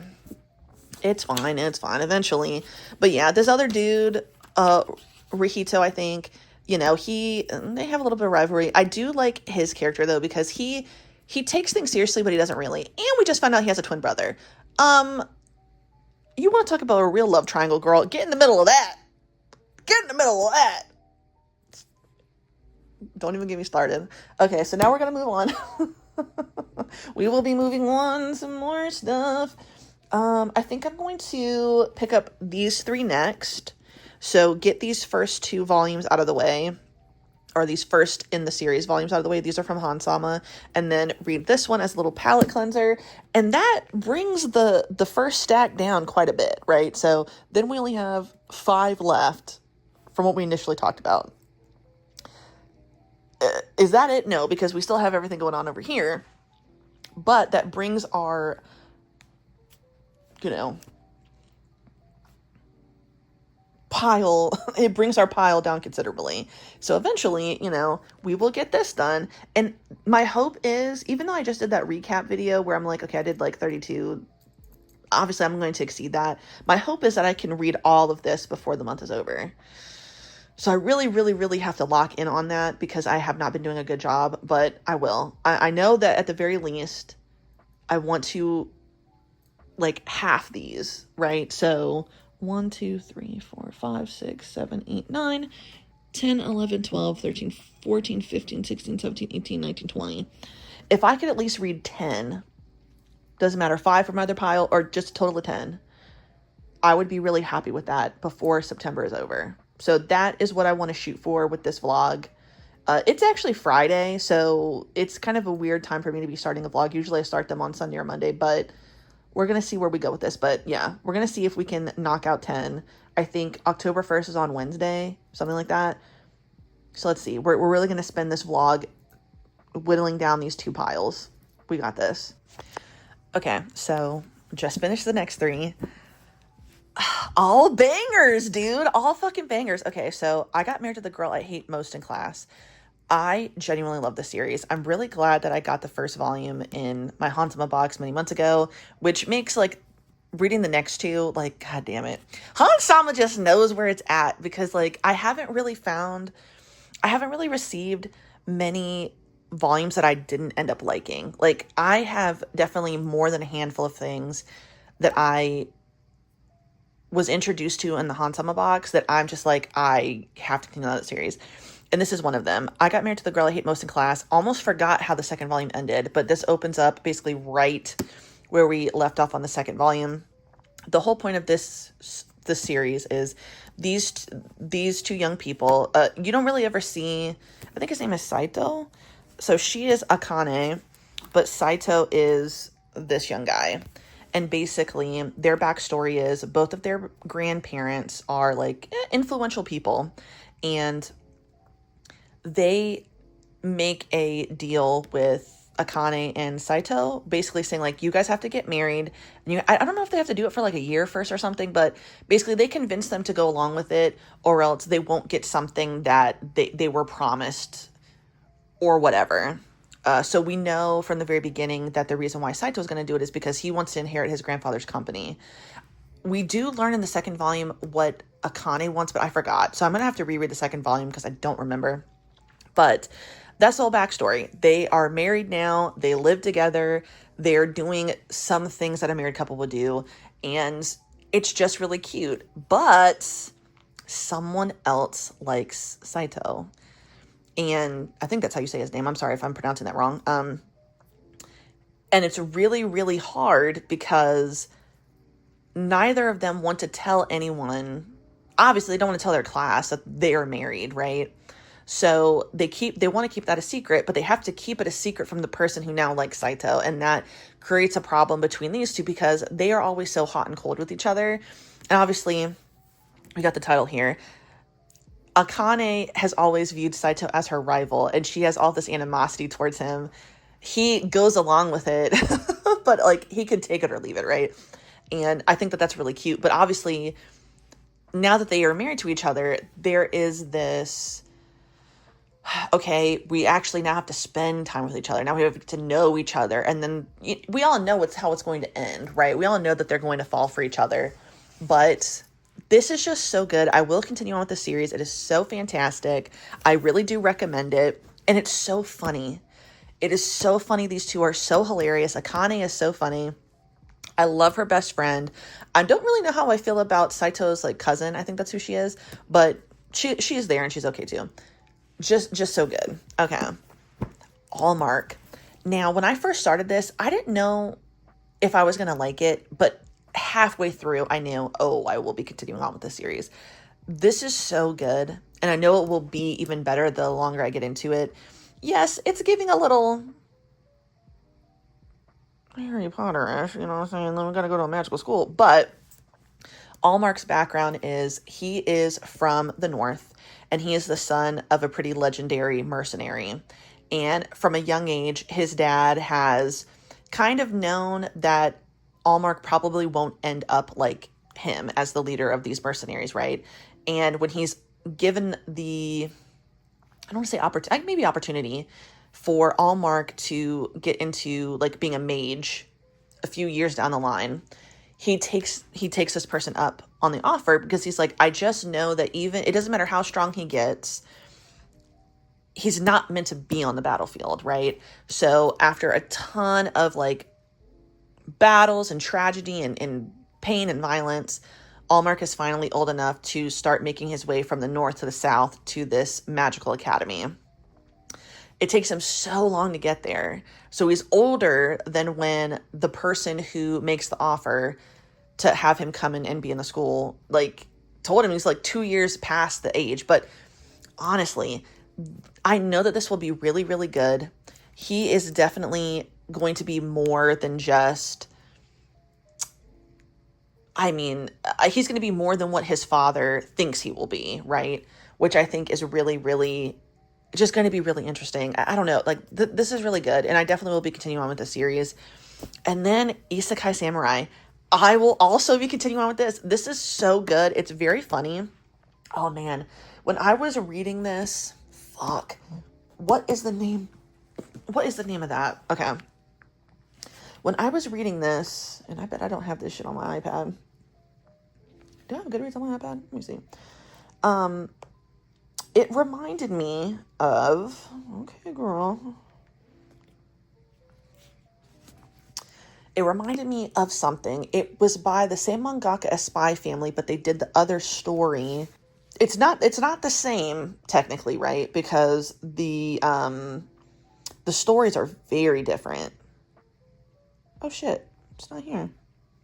it's fine. It's fine eventually. But yeah, this other dude, Rihito, I think, they have a little bit of rivalry. I do like his character though, because he takes things seriously, but he doesn't really. And we just found out he has a twin brother. You want to talk about a real love triangle, girl? Get in the middle of that. Get in the middle of that. Don't even get me started. Okay, so now we're going to move on. We will be moving on some more stuff. I think I'm going to pick up these 3 next. So get these first 2 volumes out of the way, or these first in the series volumes out of the way. These are from Hansama, and then read this one as a little palette cleanser. And that brings the first stack down quite a bit, right? So then we only have 5 left from what we initially talked about. Is that it? No, because we still have everything going on over here. But that brings our, pile, it brings our pile down considerably. So eventually, we will get this done. And my hope is, even though I just did that recap video where I'm like, okay, I did like 32, obviously I'm going to exceed that. My hope is that I can read all of this before the month is over. So I really, really, really have to lock in on that because I have not been doing a good job, but I will. I know that at the very least, I want to like half these, right? So 1, 2, 3, 4, 5, 6, 7, 8, 9, 10, 11, 12, 13, 14, 15, 16, 17, 18, 19, 20. If I could at least read 10, doesn't matter, 5 from either pile or just a total of 10, I would be really happy with that before September is over. So that is what I want to shoot for with this vlog. It's actually Friday, so it's kind of a weird time for me to be starting a vlog. Usually I start them on Sunday or Monday, but we're going to see where we go with this. But yeah, we're going to see if we can knock out 10. I think October 1st is on Wednesday, something like that. So let's see. We're really going to spend this vlog whittling down these 2 piles. We got this. Okay, so just finished the next 3. All bangers, dude. All fucking bangers. Okay, so I got married to the girl I hate most in class. I genuinely love the series. I'm really glad that I got the first volume in my Hansama box many months ago, which makes like reading the next 2, like, god damn it. Hansama just knows where it's at because like I haven't really received many volumes that I didn't end up liking. Like I have definitely more than a handful of things that I was introduced to in the Hansama box that I'm just like, I have to continue that series. And this is one of them. I got married to the girl I hate most in class. Almost forgot how the second volume ended, but this opens up basically right where we left off on the second volume. The whole point of this series is these 2 young people. You don't really ever see, I think his name is Saito. So she is Akane, but Saito is this young guy. And basically their backstory is both of their grandparents are like influential people, and they make a deal with Akane and Saito, basically saying like, you guys have to get married. And I don't know if they have to do it for like a year first or something, but basically they convince them to go along with it, or else they won't get something that they were promised or whatever. So we know from the very beginning that the reason why Saito is going to do it is because he wants to inherit his grandfather's company. we do learn in the second volume what Akane wants, but I forgot. So I'm going to have to reread the second volume because I don't remember. But that's the whole backstory. They are married now. They live together. They're doing some things that a married couple would do. And it's just really cute. But someone else likes Saito. And I think that's how you say his name. I'm sorry if I'm pronouncing that wrong. And it's really, really hard because neither of them want to tell anyone. Obviously, they don't want to tell their class that they are married, right? So they want to keep that a secret, but they have to keep it a secret from the person who now likes Saito. And that creates a problem between these two because they are always so hot and cold with each other. And obviously, we got the title here. Akane has always viewed Saito as her rival, and she has all this animosity towards him. He goes along with it, but like he could take it or leave it, right? And I think that that's really cute. But obviously, now that they are married to each other, there is this, okay, we actually now have to spend time with each other. Now we have to know each other. And then we all know how it's going to end, right? We all know that they're going to fall for each other. But this is just so good. I will continue on with the series. It is so fantastic. I really do recommend it. And it's so funny. It is so funny. These two are so hilarious. Akane is so funny. I love her best friend. I don't really know how I feel about Saito's like cousin. I think that's who she is. But she is there and she's okay too. Just so good. Okay. Hallmark. Now, when I first started this, I didn't know if I was going to like it, but halfway through, I knew, I will be continuing on with this series. This is so good. And I know it will be even better the longer I get into it. Yes, it's giving a little Harry Potter-ish, you know what I'm saying? Then we gotta go to a magical school. But Allmark's background is he is from the North, and he is the son of a pretty legendary mercenary. And from a young age, his dad has kind of known that Allmark probably won't end up like him as the leader of these mercenaries, right? And when he's given the, I don't want to say opportunity for Allmark to get into like being a mage a few years down the line, he takes this person up on the offer because he's like, I just know that even, it doesn't matter how strong he gets, he's not meant to be on the battlefield, right? So after a ton of like battles and tragedy and pain and violence, Allmark is finally old enough to start making his way from the north to the south to this magical academy. It takes him so long to get there. So he's older than when the person who makes the offer to have him come in and be in the school, like, told him he's like 2 years past the age. But honestly, I know that this will be really, really good. He is definitely going to be more than just, he's going to be more than what his father thinks he will be, right? Which I think is really, really just going to be really interesting. I don't know, like this is really good. And I definitely will be continuing on with the series. And then Isekai Samurai, I will also be continuing on with this. This is so good. It's very funny. Oh man, when I was reading this, what is the name of that? Okay. When I was reading this, and I bet I don't have this shit on my iPad. Do I have Goodreads on my iPad? Let me see. It reminded me of, okay, girl. It reminded me of something. It was by the same mangaka as Spy Family, but they did the other story. It's not the same technically, right? Because the stories are very different. Oh shit, it's not here.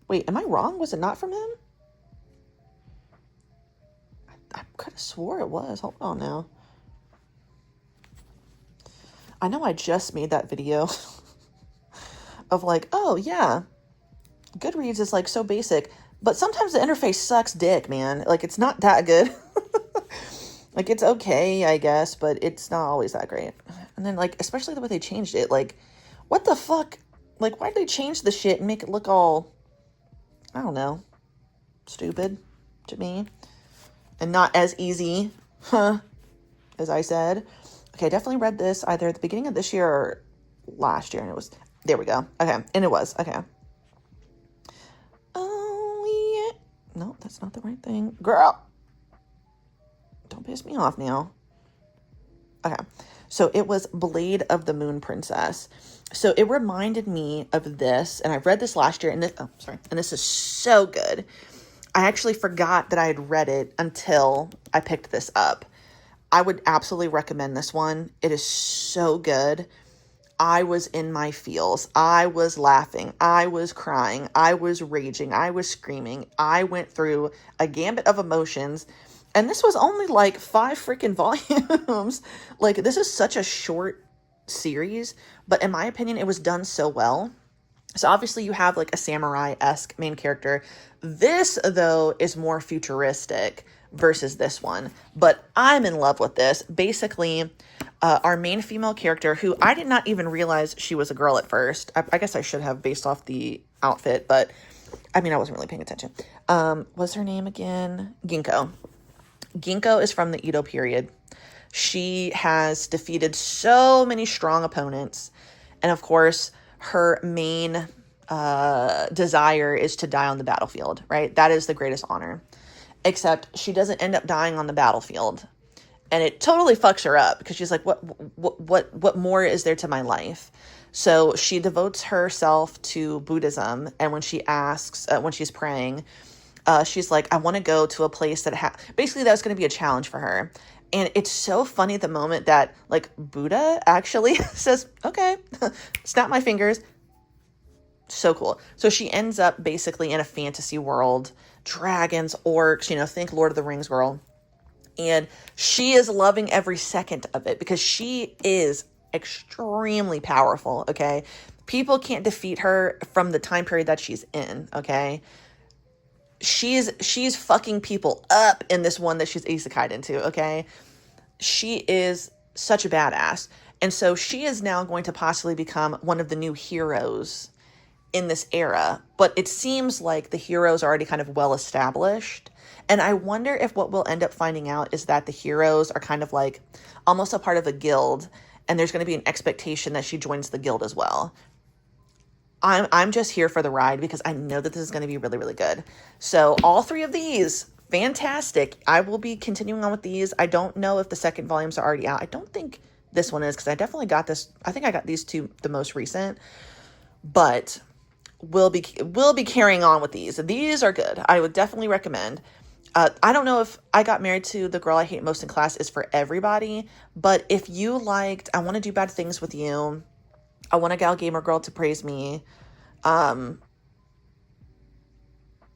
Wait, am I wrong? Was it not from him? I could have swore it was. Hold on now. I know I just made that video of like, oh yeah, Goodreads is like so basic, but sometimes the interface sucks dick, man. Like it's not that good. Like it's okay, I guess, but it's not always that great. And then like, especially the way they changed it, like what the fuck? Like why did they change the shit and make it look all, I don't know, stupid to me? And not as easy, as I said. Okay, I definitely read this either at the beginning of this year or last year, and it was, there we go. Okay, and it was, okay. Oh, that's not the right thing. Girl, don't piss me off now. Okay, so it was Blade of the Moon Princess. So it reminded me of this, and I read this last year, and this is so good. I actually forgot that I had read it until I picked this up. I would absolutely recommend this one. It is so good. I was in my feels. I was laughing. I was crying. I was raging. I was screaming. I went through a gambit of emotions. And this was only like 5 freaking volumes. Like, this is such a short series. But in my opinion, it was done so well. So obviously you have like a samurai-esque main character. This, though, is more futuristic versus this one. But I'm in love with this. Basically, our main female character, who I did not even realize she was a girl at first. I guess I should have based off the outfit, but I mean, I wasn't really paying attention. What's her name again? Ginkgo. Ginkgo is from the Edo period. She has defeated so many strong opponents. And of course, her main desire is to die on the battlefield, right? That is the greatest honor. Except she doesn't end up dying on the battlefield. And it totally fucks her up because she's like, what more is there to my life? So she devotes herself to Buddhism. And when she asks, when she's praying, she's like, I want to go to a place that basically that's going to be a challenge for her. And it's so funny the moment that like Buddha actually says, okay, snap my fingers. So cool. So she ends up basically in a fantasy world, dragons, orcs, think Lord of the Rings girl. And she is loving every second of it because she is extremely powerful, okay? People can't defeat her from the time period that she's in, okay? She's fucking people up in this one that she's isekai'd into, okay? She is such a badass. And so she is now going to possibly become one of the new heroes in this era. But it seems like the heroes are already kind of well established. And I wonder if what we'll end up finding out is that the heroes are kind of like almost a part of a guild. And there's going to be an expectation that she joins the guild as well. I'm just here for the ride because I know that this is going to be really, really good. So all 3 of these, fantastic. I will be continuing on with these. I don't know if the second volumes are already out. I don't think this one is because I definitely got this. I think I got these 2 the most recent. But we'll be carrying on with these. These are good. I would definitely recommend. I don't know if I Got Married to the Girl I Hate Most in Class is for everybody, but if you liked I Want to Do Bad Things with You, I Want a Gal Gamer Girl to Praise Me,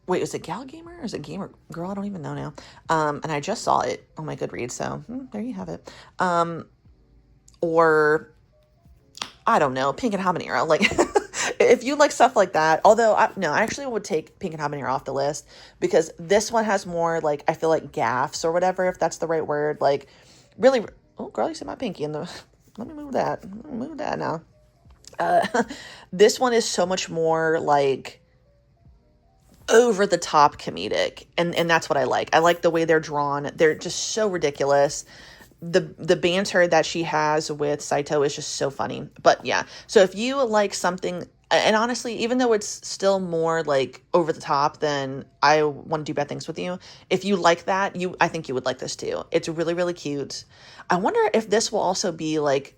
wait, is it Gal Gamer or is it Gamer Girl? I don't even know now. And I just saw it on my Goodreads, so there you have it. Or I don't know, Pink and Habanero, like if you like stuff like that, although I actually would take Pink and Habanero off the list because this one has more like, I feel like gaffs or whatever, if that's the right word, like really, oh girl, you see my pinky in the, let me move that now. This one is so much more like over the top comedic. And that's what I like. I like the way they're drawn. They're just so ridiculous. The banter that she has with Saito is just so funny. But yeah, so if you like something, and honestly, even though it's still more like over the top than I Want to Do Bad Things with You, if you like that, I think you would like this too. It's really, really cute. I wonder if this will also be like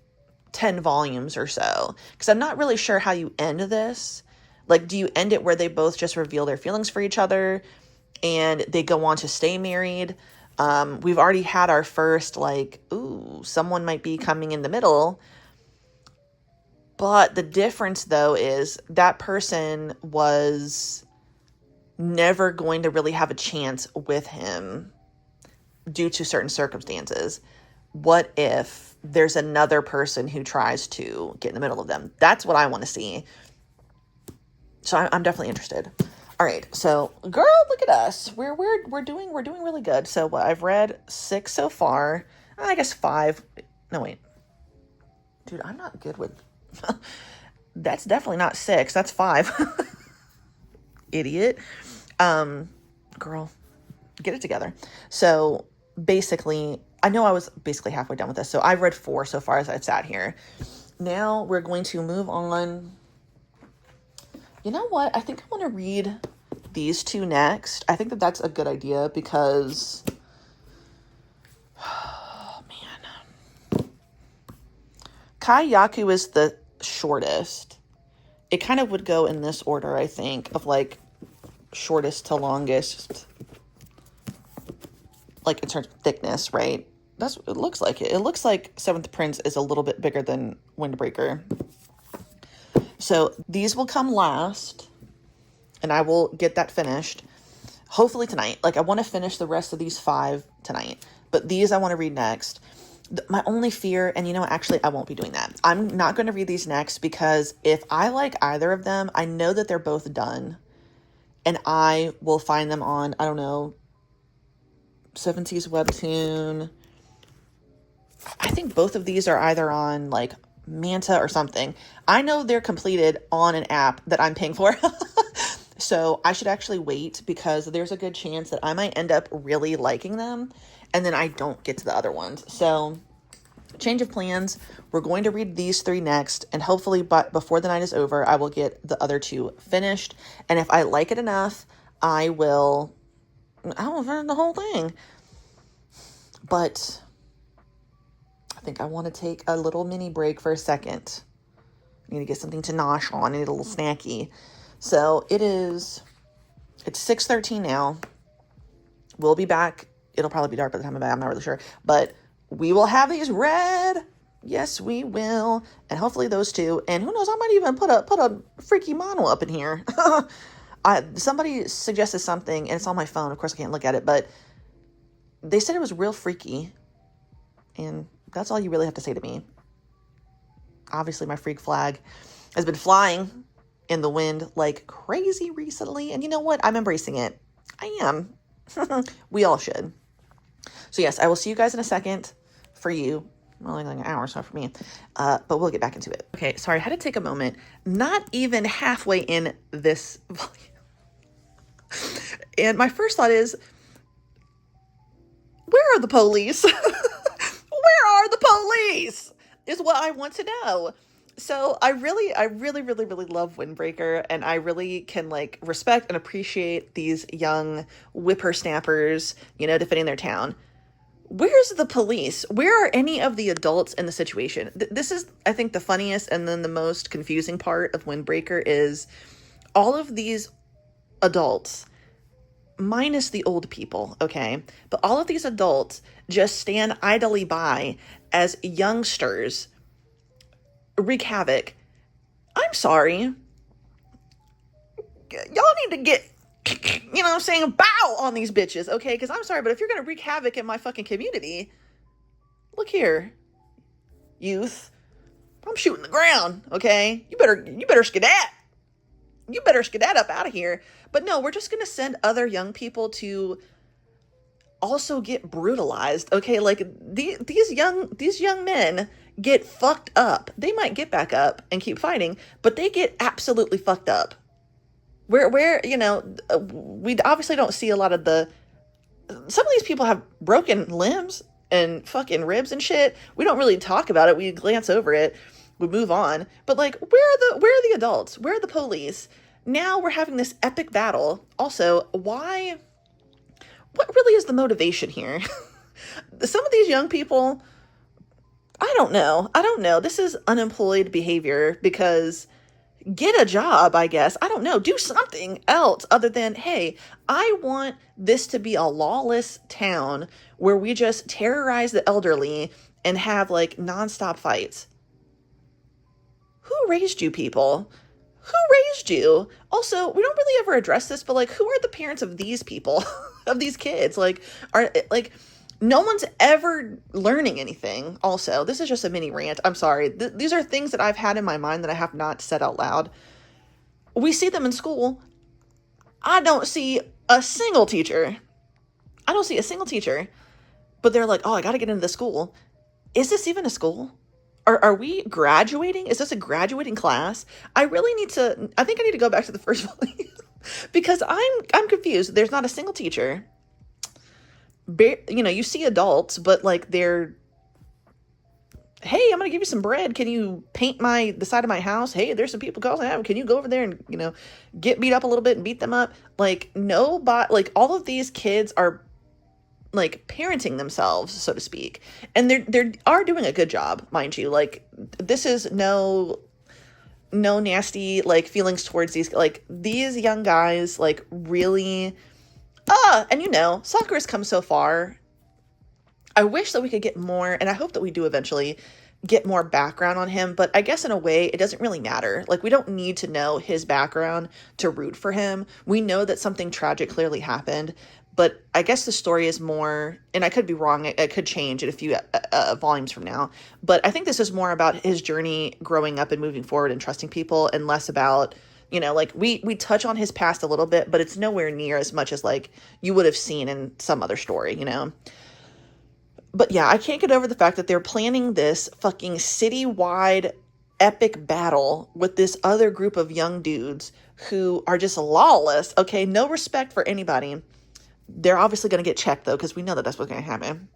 10 volumes or so, because I'm not really sure how you end this. Like, do you end it where they both just reveal their feelings for each other and they go on to stay married? We've already had our first, like, ooh, someone might be coming in the middle. But the difference, though, is that person was never going to really have a chance with him due to certain circumstances. What if there's another person who tries to get in the middle of them? That's what I want to see. So I'm definitely interested. All right, so girl, look at us. We're doing really good. So I've read 6 so far. I guess 5. No, wait. Dude, I'm not good with that's definitely not 6. That's 5. Idiot. Girl, get it together. So basically, I know I was basically halfway done with this. So I've read 4 so far as I've sat here. Now we're going to move on. You know what? I think I want to read these two next. I think that that's a good idea because, oh man, Kayaku is the shortest. It kind of would go in this order, I think, of like shortest to longest, like in terms of thickness, right? That's what it looks like. It looks like Seventh Prince is a little bit bigger than Windbreaker. So these will come last, and I will get that finished hopefully tonight. Like, I want to finish the rest of these 5 tonight, but these I want to read next. My only fear, and actually I won't be doing that. I'm not going to read these next because if I like either of them, I know that they're both done, and I will find them on, I don't know, 70s Webtoon. I think both of these are either on like Manta or something. I know they're completed on an app that I'm paying for. So I should actually wait because there's a good chance that I might end up really liking them and then I don't get to the other ones. So change of plans. We're going to read these 3 next, and hopefully before the night is over, I will get the other 2 finished. And if I like it enough, I will finish the whole thing. But I think I want to take a little mini break for a second. I need to get something to nosh on. I need a little snacky. So it's 6:13 now. We'll be back. It'll probably be dark by the time I'm back. I'm not really sure. But we will have these read. Yes, we will. And hopefully those 2. And who knows, I might even put a freaky mono up in here. Somebody suggested something, and it's on my phone. Of course, I can't look at it. But they said it was real freaky. And that's all you really have to say to me. Obviously, my freak flag has been flying in the wind like crazy recently. And you know what? I'm embracing it. I am. We all should. So yes, I will see you guys in a second for you. Well, like an hour or so for me. But we'll get back into it. Okay, sorry. I had to take a moment. Not even halfway in this volume. And my first thought is, where are the police? Where are the police? Is what I want to know. So I really love Windbreaker, and I really can like respect and appreciate these young whippersnappers, defending their town. Where's the police? Where are any of the adults in the situation? This is, I think, the funniest and then the most confusing part of Windbreaker is all of these adults, minus the old people, okay? But all of these adults just stand idly by as youngsters wreak havoc. I'm sorry. Y'all need to get, bow on these bitches, okay? Because I'm sorry, but if you're going to wreak havoc in my fucking community, look here, youth, I'm shooting the ground, okay? You better skedat. You better skedat up out of here. But no, we're just going to send other young people to also get brutalized, okay? Like these young men get fucked up. They might get back up and keep fighting, but they get absolutely fucked up. Where we obviously don't see a lot of some of these people have broken limbs and fucking ribs and shit. We don't really talk about it. We glance over it. We move on. But like, where are the adults? Where are the police? Now we're having this epic battle. Also, what really is the motivation here? Some of these young people, I don't know. This is unemployed behavior because get a job, I guess. I don't know. Do something else other than, hey, I want this to be a lawless town where we just terrorize the elderly and have like nonstop fights. Who raised you people? Who raised you? Also, we don't really ever address this, but like, who are the parents of these people, of these kids? Like, no one's ever learning anything. Also, this is just a mini rant. I'm sorry. These are things that I've had in my mind that I have not said out loud. We see them in school. I don't see a single teacher. But they're like, oh, I got to get into the school. Is this even a school? Are we graduating? Is this a graduating class? I think I need to go back to the first volume because I'm confused. There's not a single teacher. You see adults, but like they're hey, I'm going to give you some bread. Can you paint the side of my house? Hey, there's some people causing havoc. Can you go over there and, get beat up a little bit and beat them up? Like, nobody, like, all of these kids are, like, parenting themselves, so to speak. And they are doing a good job, mind you. Like, this is no nasty, like, feelings towards these young guys, like, really, and soccer has come so far. I wish that we could get more, and I hope that we do eventually get more background on him, but I guess in a way it doesn't really matter. Like, we don't need to know his background to root for him. We know that something tragic clearly happened, but I guess the story is more, and I could be wrong, it could change in a few volumes from now, but I think this is more about his journey growing up and moving forward and trusting people, and less about, like, we touch on his past a little bit, but it's nowhere near as much as, like, you would have seen in some other story. But yeah, I can't get over the fact that they're planning this fucking citywide epic battle with this other group of young dudes who are just lawless. Okay, no respect for anybody. They're obviously going to get checked, though, because we know that that's what's going to happen.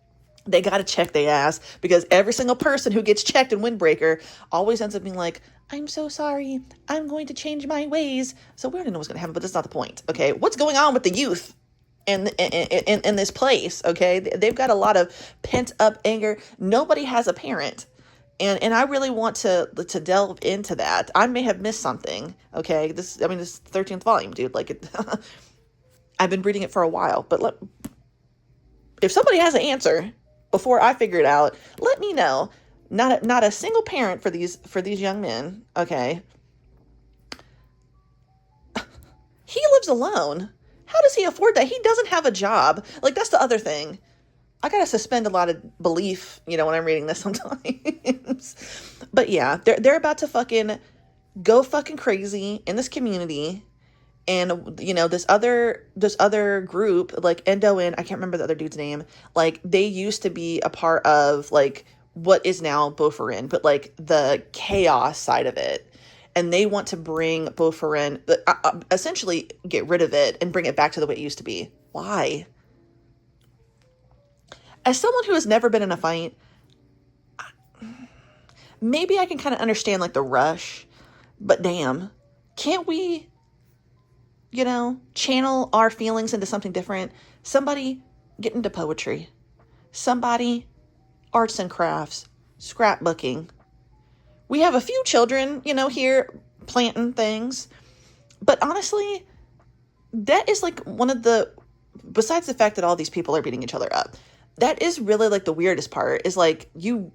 They got to check their ass, because every single person who gets checked in Windbreaker always ends up being like, I'm so sorry, I'm going to change my ways. So we already know what's going to happen, but that's not the point. Okay, what's going on with the youth in this place? Okay, they've got a lot of pent up anger. Nobody has a parent, and I really want to delve into that. I may have missed something. Okay, this 13th volume, dude. Like, I've been reading it for a while, but if somebody has an answer before I figure it out, let me know. Not a single parent for these young men. Okay, he lives alone. How does he afford that? He doesn't have a job. Like, that's the other thing. I gotta suspend a lot of belief, when I'm reading this sometimes. But yeah, they're about to fucking go fucking crazy in this community. And, this other group, like, Endo and I can't remember the other dude's name. Like, they used to be a part of, like, what is now Beauforin, but, like, the chaos side of it. And they want to bring Beauforin, essentially get rid of it and bring it back to the way it used to be. Why? As someone who has never been in a fight, maybe I can kind of understand, like, the rush. But damn, can't we, channel our feelings into something different? Somebody get into poetry. Somebody arts and crafts, scrapbooking. We have a few children, here planting things. But honestly, that is, like, one of the, besides the fact that all these people are beating each other up, that is really, like, the weirdest part, is, like, you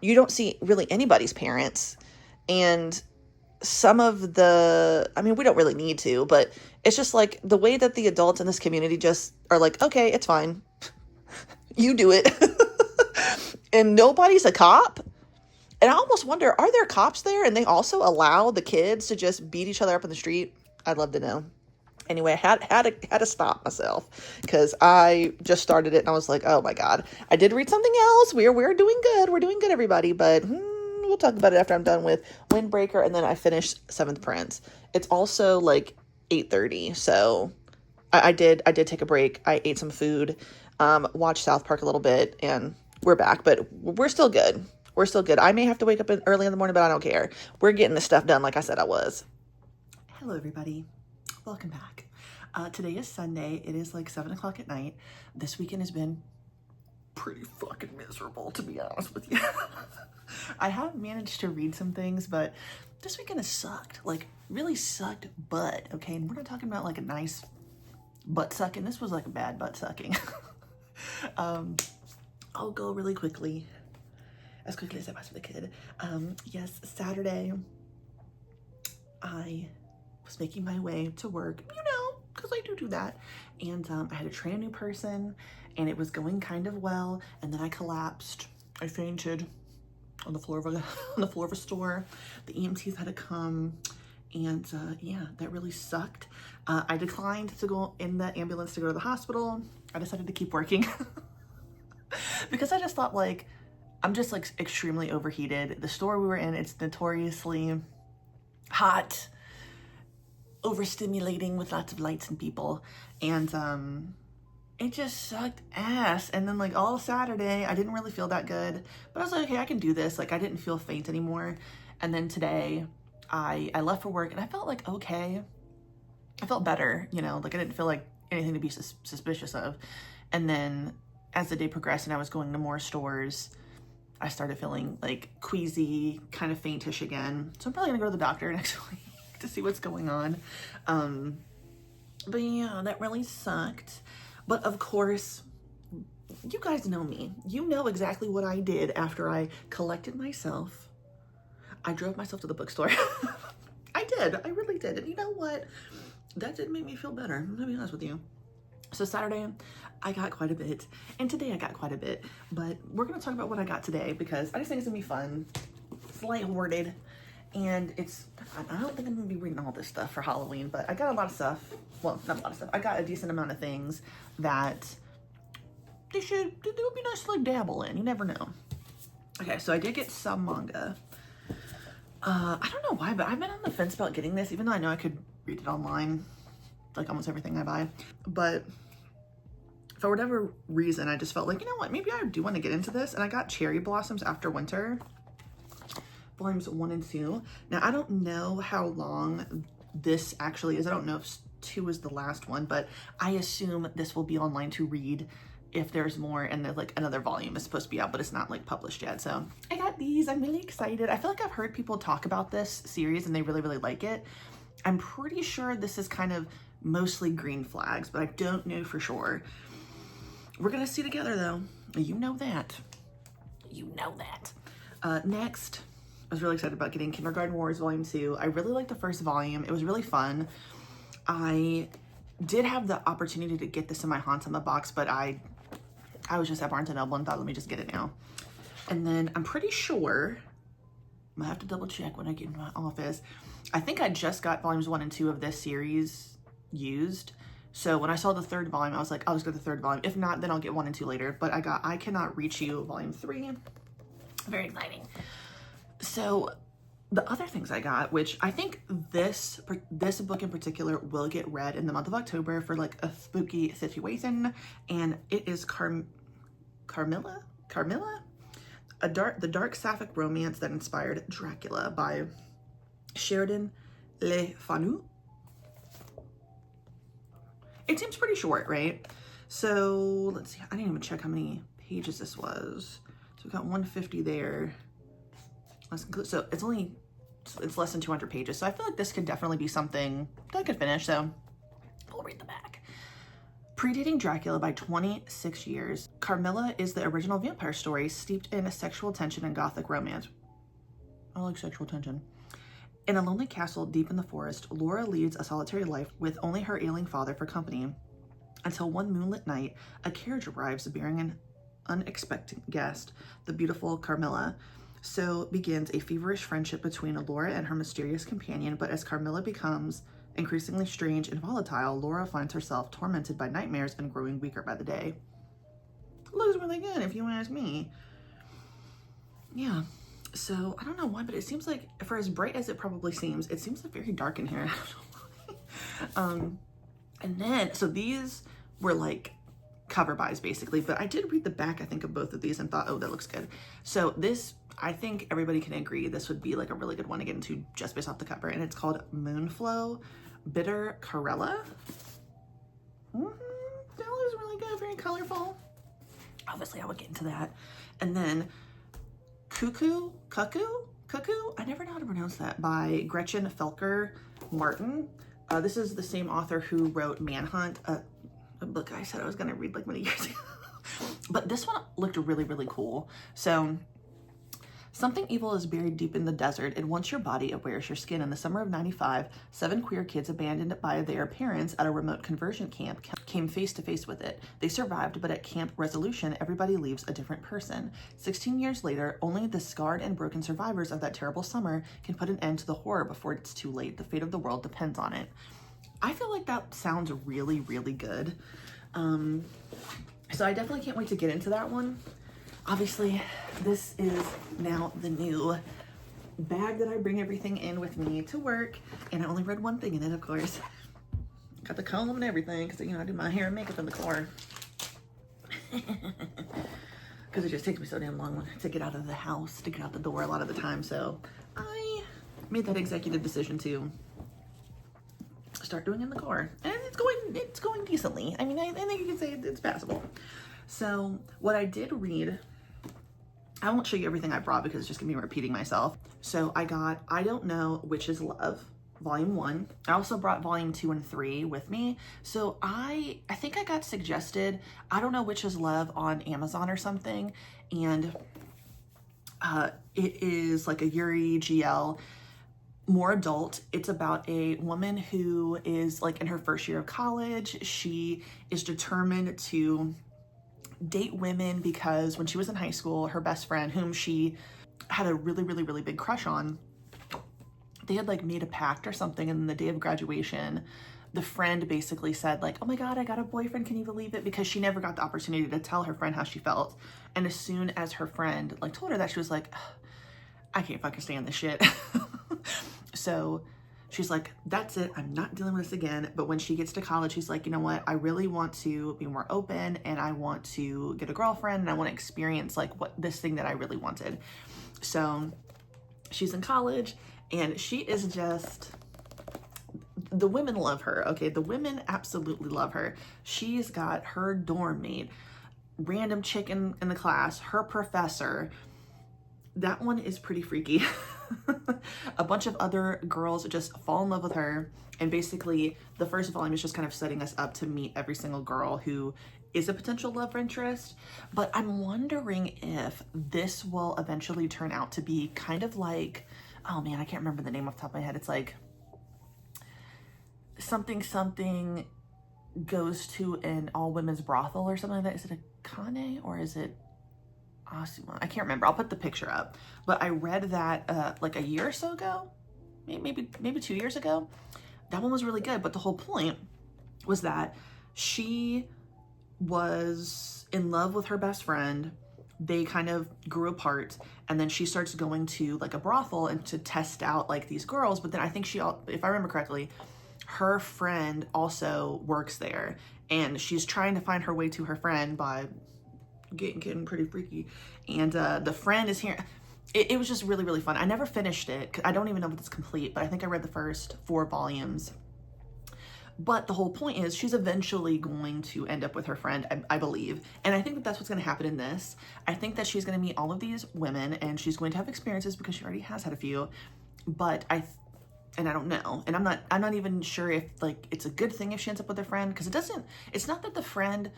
don't see really anybody's parents. And some of we don't really need to, but it's just, like, the way that the adults in this community just are like, okay, it's fine. You do it. And nobody's a cop. And I almost wonder, are there cops there and they also allow the kids to just beat each other up in the street? I'd love to know. Anyway, I had to stop myself, because I just started it and I was like, oh my God, I did read something else. We're doing good. We're doing good, everybody. But we'll talk about it after I'm done with Windbreaker, and then I finished Seventh Prince. It's also like 8:30, so I did take a break. I ate some food, watched South Park a little bit, and we're back. But we're still good. We're still good. I may have to wake up early in the morning, but I don't care. We're getting this stuff done like I said I was. Hello, everybody. Welcome back. Today is Sunday. It is like 7 o'clock at night. This weekend has been pretty fucking miserable, to be honest with you. I have managed to read some things, but this weekend has sucked. Like, really sucked butt, okay? And we're not talking about, like, a nice butt sucking. This was like a bad butt sucking. I'll go really quickly. As quickly as I possibly could. Yes, Saturday, I was making my way to work, because I do that. And I had to train a new person, and it was going kind of well. And then I collapsed. I fainted on the floor of a store. The EMTs had to come, and yeah, that really sucked. I declined to go in the ambulance to go to the hospital. I decided to keep working because I just thought, like, I'm just, like, extremely overheated. The store we were in, it's notoriously hot, overstimulating with lots of lights and people. And it just sucked ass. And then like all Saturday, I didn't really feel that good, but I was like, okay, I can do this. Like I didn't feel faint anymore. And then today I left for work and I felt like, okay, I felt better, you know, like I didn't feel like anything to be suspicious of. And then as the day progressed and I was going to more stores, I started feeling like queasy, kind of faintish again. So I'm probably gonna go to the doctor next week to see what's going on. But yeah, that really sucked. But of course, you guys know me. You know exactly what I did after I collected myself. I drove myself to the bookstore. I did, I really did. And you know what? That did make me feel better, I'm gonna be honest with you. So Saturday, I got quite a bit, and today I got quite a bit, but we're gonna talk about what I got today because I just think it's gonna be fun. It's lighthearted, and I don't think I'm gonna be reading all this stuff for Halloween, but I got a lot of stuff. Well, not a lot of stuff. I got a decent amount of things that they would be nice to like dabble in. You never know. Okay, so I did get some manga. I don't know why, but I've been on the fence about getting this, even though I know I could read it online, like almost everything I buy. But for whatever reason, I just felt like, you know what, maybe I do want to get into this. And I got Cherry Blossoms After Winter, volumes 1 and 2. Now, I don't know how long this actually is. I don't know if 2 is the last one, but I assume this will be online to read if there's more, and there's like another volume is supposed to be out, but it's not like published yet. So I got these. I'm really excited. I feel like I've heard people talk about this series and they really, really like it. I'm pretty sure this is kind of mostly green flags, but I don't know for sure. We're gonna see together though. You know that. You know that. Next, I was really excited about getting Kindergarten Wars Volume 2. I really liked the first volume. It was really fun. I did have the opportunity to get this in my Haunts on the box, but I was just at Barnes & Noble and thought, let me just get it now. And then I'm pretty sure, I'm gonna have to double check when I get in my office. I think I just got volumes 1 and 2 of this series used. So when I saw the third volume, I was like, I'll just get the third volume. If not, then I'll get 1 and 2 later. But I got I Cannot Reach You, Volume 3. Very exciting. So the other things I got, which I think this book in particular will get read in the month of October for like a spooky situation. And it is Carmilla? The dark sapphic romance that inspired Dracula by Sheridan Le Fanu. It seems pretty short, right? So let's see, I didn't even check how many pages this was. So we've got 150 there. So it's less than 200 pages. So I feel like this could definitely be something that I could finish. So we'll read the back. Predating Dracula by 26 years, Carmilla is the original vampire story steeped in sexual tension and gothic romance. I like sexual tension. In a lonely castle deep in the forest, Laura leads a solitary life with only her ailing father for company, until one moonlit night, a carriage arrives bearing an unexpected guest, the beautiful Carmilla. So begins a feverish friendship between Laura and her mysterious companion, but as Carmilla becomes increasingly strange and volatile, Laura finds herself tormented by nightmares and growing weaker by the day. It looks really good if you ask me. Yeah. So I don't know why, but it seems like, for as bright as it probably seems, it seems like very dark in here. And then, so these were like cover buys basically, but I did read the back, I think, of both of these and thought, oh, that looks good. So this, I think everybody can agree, this would be like a really good one to get into just based off the cover. And it's called Moonflow Bitter Corella. That looks really good, very colorful. Obviously I would get into that. And then Cuckoo, I never know how to pronounce that, by Gretchen Felker Martin. This is the same author who wrote Manhunt, a book I said I was gonna read like many years ago. But this one looked really, really cool. So, something evil is buried deep in the desert, and once your body wears your skin. In the summer of '95, 7 queer kids abandoned by their parents at a remote conversion camp came face to face with it. They survived, but at Camp Resolution, everybody leaves a different person. 16 years later, only the scarred and broken survivors of that terrible summer can put an end to the horror before it's too late. The fate of the world depends on it. I feel like that sounds really, really good. So I definitely can't wait to get into that one. Obviously, this is now the new bag that I bring everything in with me to work, and I only read one thing in it, of course. Got the comb and everything, because, you know, I do my hair and makeup in the car. because it just takes me so damn long to get out of the house, to get out the door a lot of the time. So I made that executive decision to start doing it in the car, and it's going decently. I mean, I think you can say it's passable. So what I did read, I won't show you everything I brought because it's just gonna be repeating myself. So I got I Don't Know Which Is Love, Volume 1. I also brought Volume 2 and 3 with me. So I think I got suggested I Don't Know Which Is Love on Amazon or something, and it is like a Yuri GL, more adult. It's about a woman who is like in her first year of college. She is determined to date women because when she was in high school, her best friend, whom she had a really big crush on, they had like made a pact or something, and the day of graduation, the friend basically said like, oh my God, I got a boyfriend, can you believe it? Because she never got the opportunity to tell her friend how she felt. And as soon as her friend like told her that, she was like, I can't fucking stand this shit. So she's like, that's it, I'm not dealing with this again. But when she gets to college, she's like, you know what, I really want to be more open, and I want to get a girlfriend, and I want to experience like what this thing that I really wanted. So she's in college, and she is just, the women love her, okay? The women absolutely love her. She's got her dorm mate, random chick in the class, her professor. That one is pretty freaky. A bunch of other girls just fall in love with her, and basically the first volume is just kind of setting us up to meet every single girl who is a potential love interest. But I'm wondering if this will eventually turn out to be kind of like, oh man, I can't remember the name off the top of my head. It's like something goes to an all women's brothel or something like that. Is it a Kane or is it Asuma? I can't remember. I'll put the picture up. But I read that like a year or so ago, maybe 2 years ago. That one was really good. But the whole point was that she was in love with her best friend. They kind of grew apart, and then she starts going to like a brothel and to test out like these girls. But then I think she, if I remember correctly, her friend also works there, and she's trying to find her way to her friend by getting pretty freaky. And the friend is here. It was just really fun. I never finished it. I don't even know if it's complete, but I think I read the first 4 volumes. But the whole point is she's eventually going to end up with her friend, I believe. And I think that that's what's going to happen in this. I think that she's going to meet all of these women, and she's going to have experiences because she already has had a few. But I don't know. And I'm not even sure if like it's a good thing if she ends up with her friend, because it's not that the friend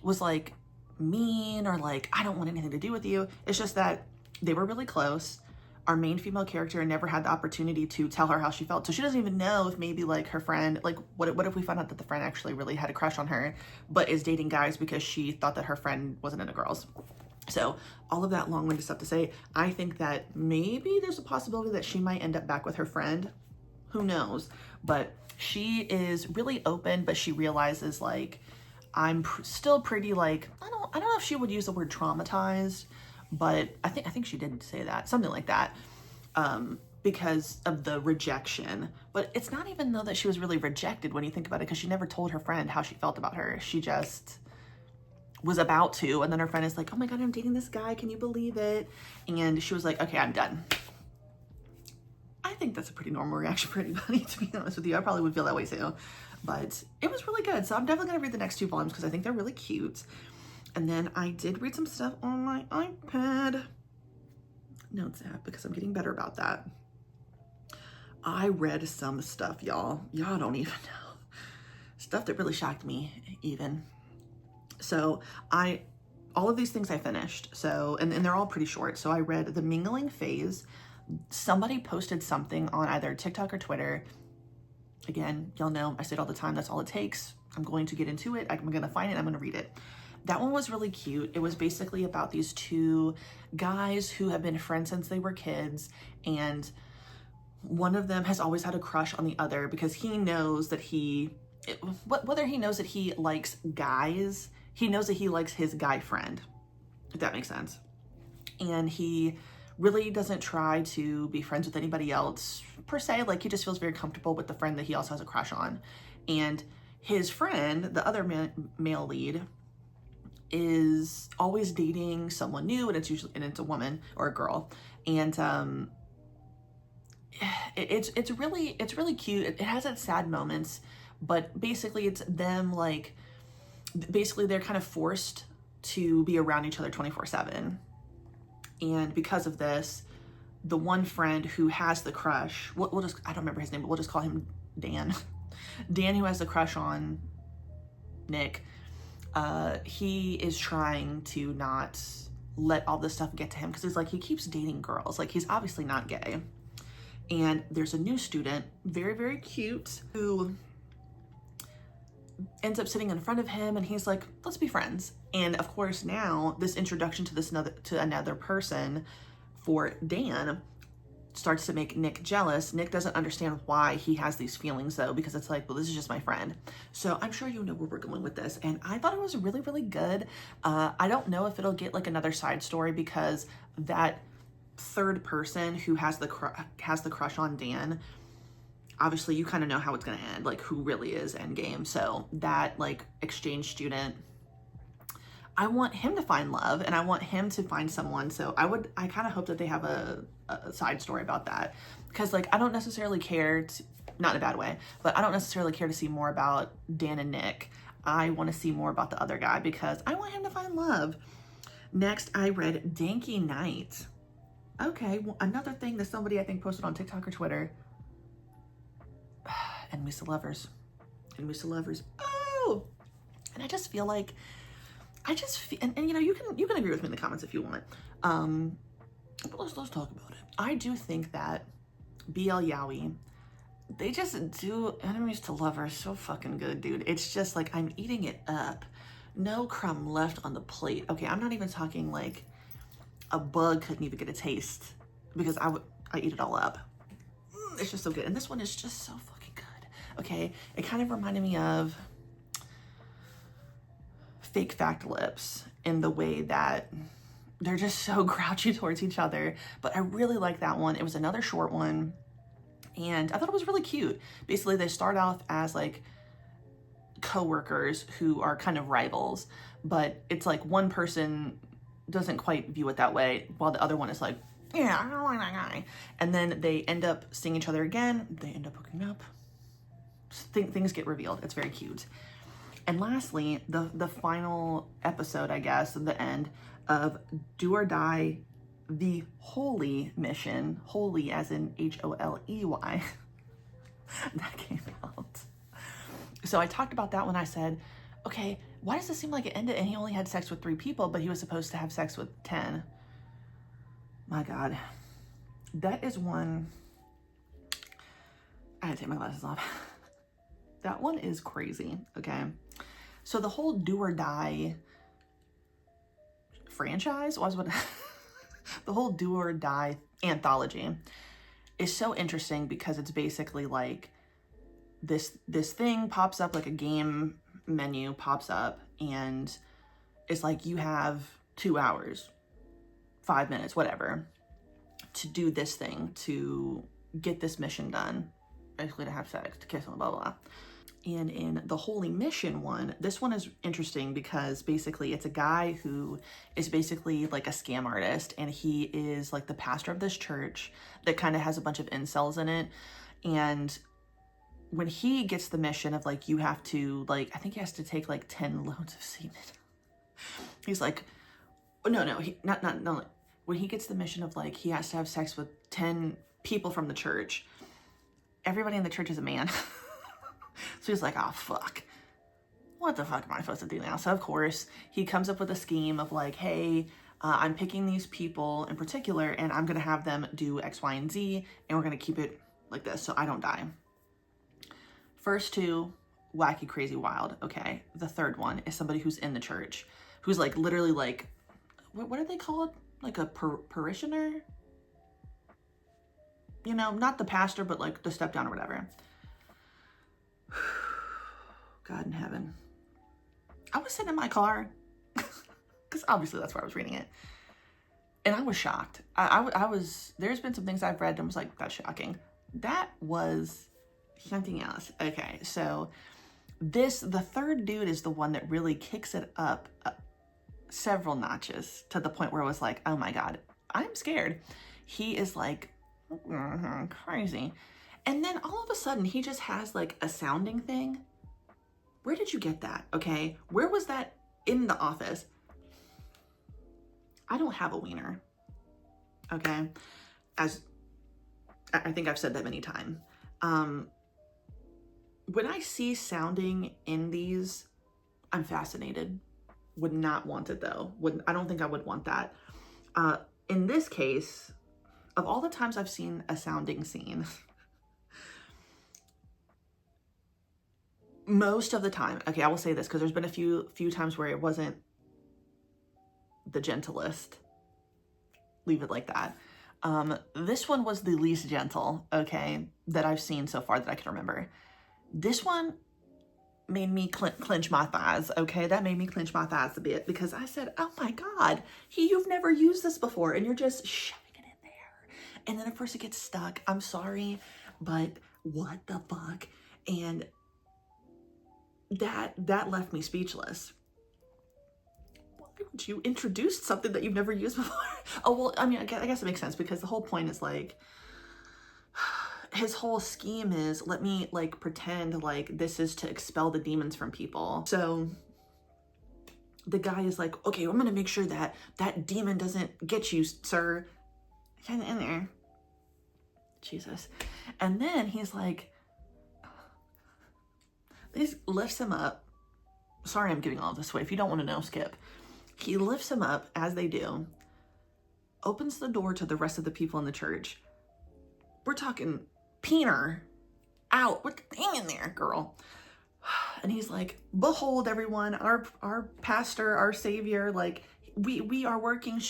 was like mean or like, I don't want anything to do with you. It's just that they were really close. Our main female character never had the opportunity to tell her how she felt. So she doesn't even know if maybe like her friend, like what if we found out that the friend actually really had a crush on her, but is dating guys because she thought that her friend wasn't into girls. So all of that long-winded stuff to say, I think that maybe there's a possibility that she might end up back with her friend. Who knows? But she is really open, but she realizes like, I'm still pretty like, I don't know if she would use the word traumatized, but I think she did say that, something like that, because of the rejection. But it's not even though that she was really rejected when you think about it, because she never told her friend how she felt about her. She just was about to, and then her friend is like, oh my God, I'm dating this guy, can you believe it? And she was like, okay, I'm done. I think that's a pretty normal reaction for anybody, to be honest with you. I probably would feel that way too. But it was really good. So I'm definitely going to read the next 2 volumes because I think they're really cute. And then I did read some stuff on my iPad Notes app because I'm getting better about that. I read some stuff, y'all. Y'all don't even know. Stuff that really shocked me even. So all of these things I finished. So, and they're all pretty short. So I read The Mingling Phase. Somebody posted something on either TikTok or Twitter. Again, y'all know I say it all the time. That's all it takes. I'm going to get into it. I'm going to find it. I'm going to read it. That one was really cute. It was basically about these 2 guys who have been friends since they were kids. And one of them has always had a crush on the other because he knows that whether he knows that he likes guys, he knows that he likes his guy friend, if that makes sense. And he really doesn't try to be friends with anybody else per se. Like he just feels very comfortable with the friend that he also has a crush on. And his friend, the other male lead, is always dating someone new, and it's a woman or a girl, and it's really cute. It has its sad moments, but basically it's them like, basically they're kind of forced to be around each other 24/7. And because of this, the one friend who has the crush, we'll just, I don't remember his name, but we'll just call him Dan. Dan, who has the crush on Nick, he is trying to not let all this stuff get to him, because it's like he keeps dating girls. Like, he's obviously not gay. And there's a new student, very, very cute, who ends up sitting in front of him, and he's like, let's be friends. And of course, now this introduction to another person for Dan starts to make Nick jealous. Nick doesn't understand why he has these feelings though, because it's like, well, this is just my friend. So I'm sure you know where we're going with this. And I thought it was really, really good. I don't know if it'll get like another side story, because that third person who has the crush on Dan, obviously you kind of know how it's going to end, like who really is endgame. So that like exchange student, I want him to find love, and I want him to find someone. So I kind of hope that they have a side story about that, because like I don't necessarily care to, not in a bad way, but I don't necessarily care to see more about Dan and Nick. I want to see more about the other guy, because I want him to find love. Next, I read Danky Night. Okay, well, another thing that somebody I think posted on TikTok or Twitter. Enemies to lovers. Enemies to lovers. Oh! And I just feel like, and you know, you can agree with me in the comments if you want. But let's talk about it. I do think that BL Yaoi, they just do enemies to lovers so fucking good, dude. It's just like, I'm eating it up. No crumb left on the plate. Okay, I'm not even talking like a bug couldn't even get a taste, because I eat it all up. It's just so good. And this one is just so fucking good. Okay, it kind of reminded me of Fake Fact Lips in the way that they're just so grouchy towards each other. But I really like that one. It was another short one, and I thought it was really cute. Basically, they start off as like co-workers who are kind of rivals, but it's like one person doesn't quite view it that way, while the other one is like, yeah, I don't like that guy. And then they end up seeing each other again. They end up hooking up. Things get revealed. It's very cute. And lastly, the final episode, I guess, the end of Do or Die, the Holy Mission, holy as in Holey, that came out. So I talked about that when I said, okay, why does it seem like it ended and he only had sex with 3 people, but he was supposed to have sex with 10? My God, that is one, I had to take my glasses off. That one is crazy, okay? So the whole Do or Die franchise was what the whole Do or Die anthology is so interesting, because it's basically like this thing pops up, like a game menu pops up, and it's like you have 2 hours, 5 minutes, whatever, to do this thing, to get this mission done, basically to have sex, to kiss, and blah, blah, blah. And in the Holy Mission one, this one is interesting because basically it's a guy who is basically like a scam artist, and he is like the pastor of this church that kind of has a bunch of incels in it. And when he gets the mission of like, you have to like, I think he has to take like 10 loads of semen. He's like, no, not, when he gets the mission of like, he has to have sex with 10 people from the church, everybody in the church is a man. So he's like, oh, fuck. What the fuck am I supposed to do now? So of course, he comes up with a scheme of like, hey, I'm picking these people in particular, and I'm going to have them do X, Y, and Z, and we're going to keep it like this so I don't die. First 2, wacky, crazy, wild. Okay. The third one is somebody who's in the church, who's like literally like, what are they called? Like a parishioner? You know, not the pastor, but like the step down or whatever. God in heaven. I was sitting in my car, because obviously that's where I was reading it, and I was shocked. I was, there's been some things I've read and I was like, that's shocking. That was something else. Okay, so the third dude is the one that really kicks it up several notches to the point where it was like, oh my God, I'm scared. He is like crazy. And then all of a sudden he just has like a sounding thing. Where did you get that? Okay. Where was that in the office? I don't have a wiener. Okay. As I think I've said that many times. When I see sounding in these, I'm fascinated. Would not want it though. I don't think I would want that. In this case, of all the times I've seen a sounding scene, most of the time, okay, I will say this because there's been a few times where it wasn't the gentlest. Leave it like that. This one was the least gentle, okay, that I've seen so far that I can remember. This one made me clench my thighs, okay? That made me clench my thighs a bit because I said, oh my God, you've never used this before and you're just shoving it in there. And then of course it gets stuck. I'm sorry, but what the fuck? And that left me speechless. Why would you introduce something that you've never used before? Oh, well, I mean, I guess it makes sense because the whole point is like, his whole scheme is, let me like pretend like this is to expel the demons from people. So the guy is like, okay, I'm gonna make sure that that demon doesn't get you, sir. Get in there. Jesus. And then he's like, he lifts him up. Sorry, I'm giving all this away. If you don't want to know, skip. He lifts him up as they do, opens the door to the rest of the people in the church. We're talking peener out with the thing in there, girl. And he's like, behold, everyone, our pastor, our savior, like we are working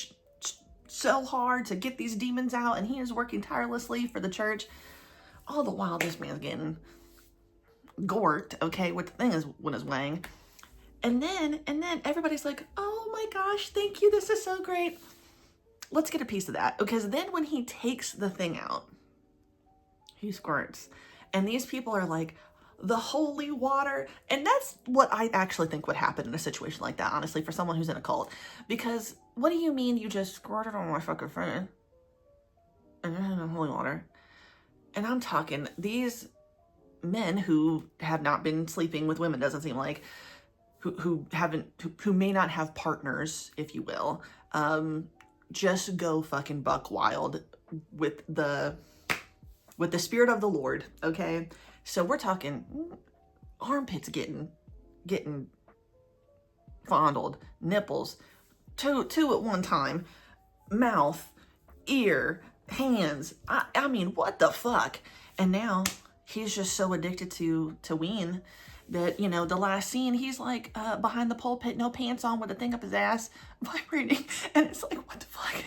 so hard to get these demons out, and he is working tirelessly for the church. All the while, this man's getting gorked, okay, with the thing is when it's weighing. And then everybody's like, oh my gosh, thank you, this is so great. Let's get a piece of that. Because then when he takes the thing out, he squirts. And these people are like, the holy water. And that's what I actually think would happen in a situation like that, honestly, for someone who's in a cult. Because what do you mean you just squirted on my fucking friend? And then holy water. And I'm talking these men who have not been sleeping with women, doesn't seem like, who may not have partners, if you will, just go fucking buck wild with the spirit of the Lord, okay? So we're talking armpits getting fondled, nipples, two at one time, mouth, ear, hands. I mean, what the fuck? And now he's just so addicted to ween that, you know, the last scene, he's like behind the pulpit, no pants on, with a thing up his ass, vibrating. And it's like, what the fuck?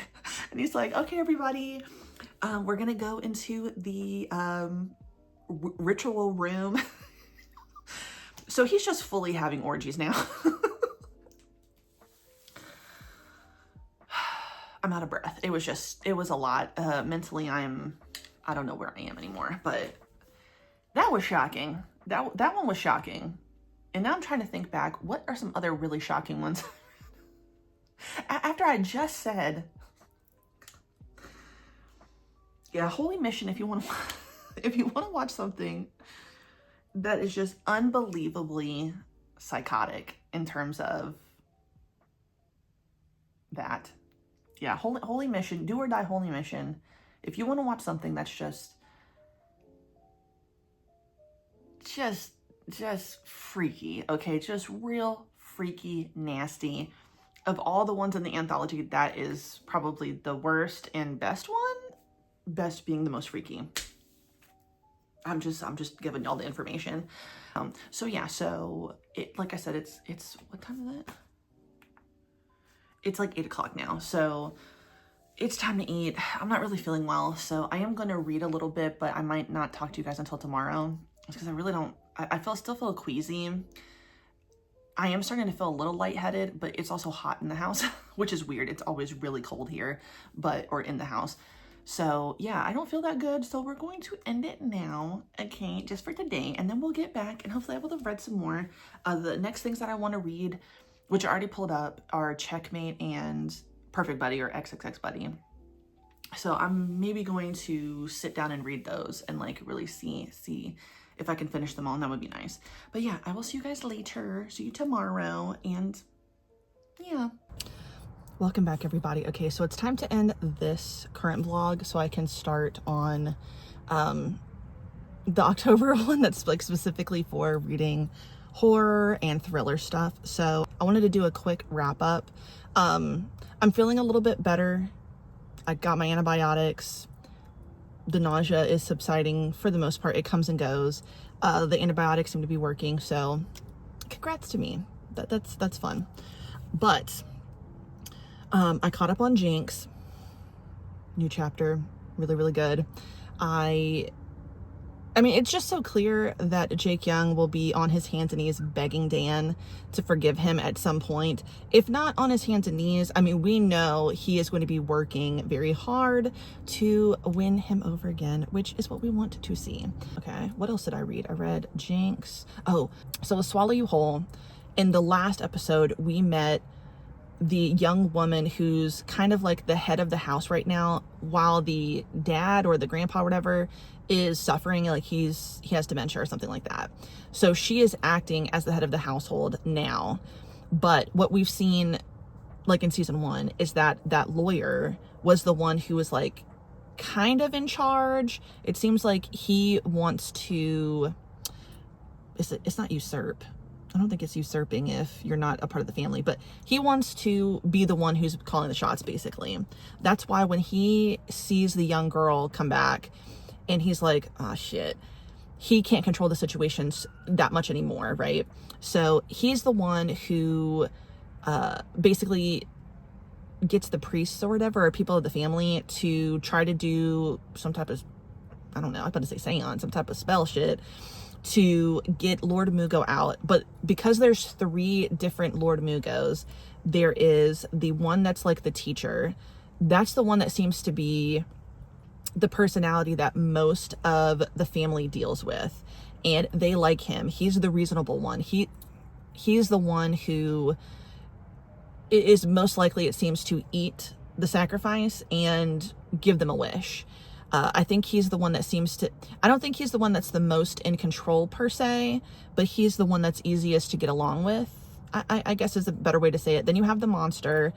And he's like, okay, everybody, we're gonna go into the ritual room. So he's just fully having orgies now. I'm out of breath. It was a lot. Mentally, I don't know where I am anymore, but that was shocking. That one was shocking. And now I'm trying to think back, what are some other really shocking ones? After I just said, yeah, Holy Mission, if you want to watch something that is just unbelievably psychotic in terms of that. Yeah, Holy Mission, Do or Die Holy Mission. If you want to watch something that's just freaky, okay? Just real freaky, nasty. Of all the ones in the anthology, that is probably the worst and best one. Best being the most freaky. I'm just giving y'all the information. So yeah, so it, like I said, it's what time is it? It's like 8 o'clock now, so it's time to eat. I'm not really feeling well, so I am going to read a little bit, but I might not talk to you guys until tomorrow, because I really don't, I still feel queasy. I am starting to feel a little lightheaded, but it's also hot in the house, which is weird. It's always really cold here, or in the house. So yeah, I don't feel that good. So we're going to end it now, okay, just for today. And then we'll get back and hopefully I will have read some more. The next things that I want to read which I already pulled up, are Checkmate and Perfect Buddy, or XXX Buddy. So I'm maybe going to sit down and read those and like really see if I can finish them all, and that would be nice. But yeah, I will see you guys later. See you tomorrow, and yeah. Welcome back, everybody. Okay, so it's time to end this current vlog so I can start on the October one that's like specifically for reading horror and thriller stuff. So I wanted to do a quick wrap up. I'm feeling a little bit better. I got my antibiotics. The nausea is subsiding for the most part. It comes and goes. The antibiotics seem to be working, so congrats to me. That's fun. But I caught up on Jinx. New chapter, really, really good. I mean, it's just so clear that Jake Young will be on his hands and knees begging Dan to forgive him at some point. If not on his hands and knees, I mean, we know he is going to be working very hard to win him over again, which is what we want to see. Okay, what else did I read? I read Jinx. Oh, so Swallow You Whole. In the last episode, we met the young woman who's kind of like the head of the house right now, while the dad or the grandpa or whatever is suffering, like he has dementia or something like that. So she is acting as the head of the household now. But what we've seen like in season 1 is that that lawyer was the one who was like kind of in charge. It seems like he wants to, it's not usurp. I don't think it's usurping if you're not a part of the family, but he wants to be the one who's calling the shots, basically. That's why when he sees the young girl come back and he's like, oh shit, he can't control the situations that much anymore, right? So he's the one who basically gets the priests or whatever, or people of the family, to try to do some type of, I don't know, I'm about to say seance, some type of spell shit, to get Lord Mugo out. But because there's 3 different Lord Mugos, there is the one that's like the teacher. That's the one that seems to be the personality that most of the family deals with, and they like him. He's the reasonable one. He's the one who is most likely, it seems, to eat the sacrifice and give them a wish. I think he's the one that seems to, I don't think he's the one that's the most in control per se, but he's the one that's easiest to get along with, I guess is a better way to say it. Then you have the monster.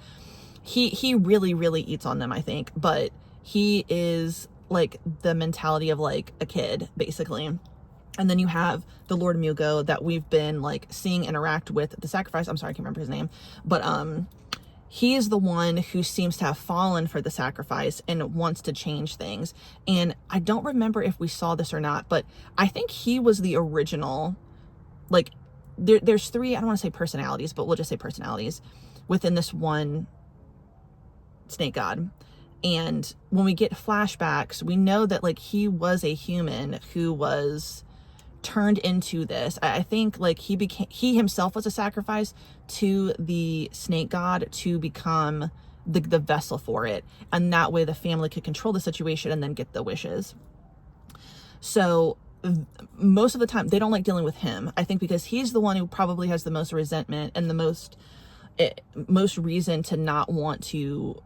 He really, really eats on them, I think, but he is like the mentality of like a kid, basically. And then you have the Lord Mugo that we've been like seeing interact with the sacrifice. I'm sorry, I can't remember his name, but he is the one who seems to have fallen for the sacrifice and wants to change things. And I don't remember if we saw this or not, but I think he was the original, like there's 3, I don't want to say personalities, but we'll just say personalities within this one snake god. And when we get flashbacks, we know that like he was a human who was turned into this. I think like he himself was a sacrifice to the snake god to become the vessel for it, and that way the family could control the situation and then get the wishes. So most of the time they don't like dealing with him, I think, because he's the one who probably has the most resentment and the most reason to not want to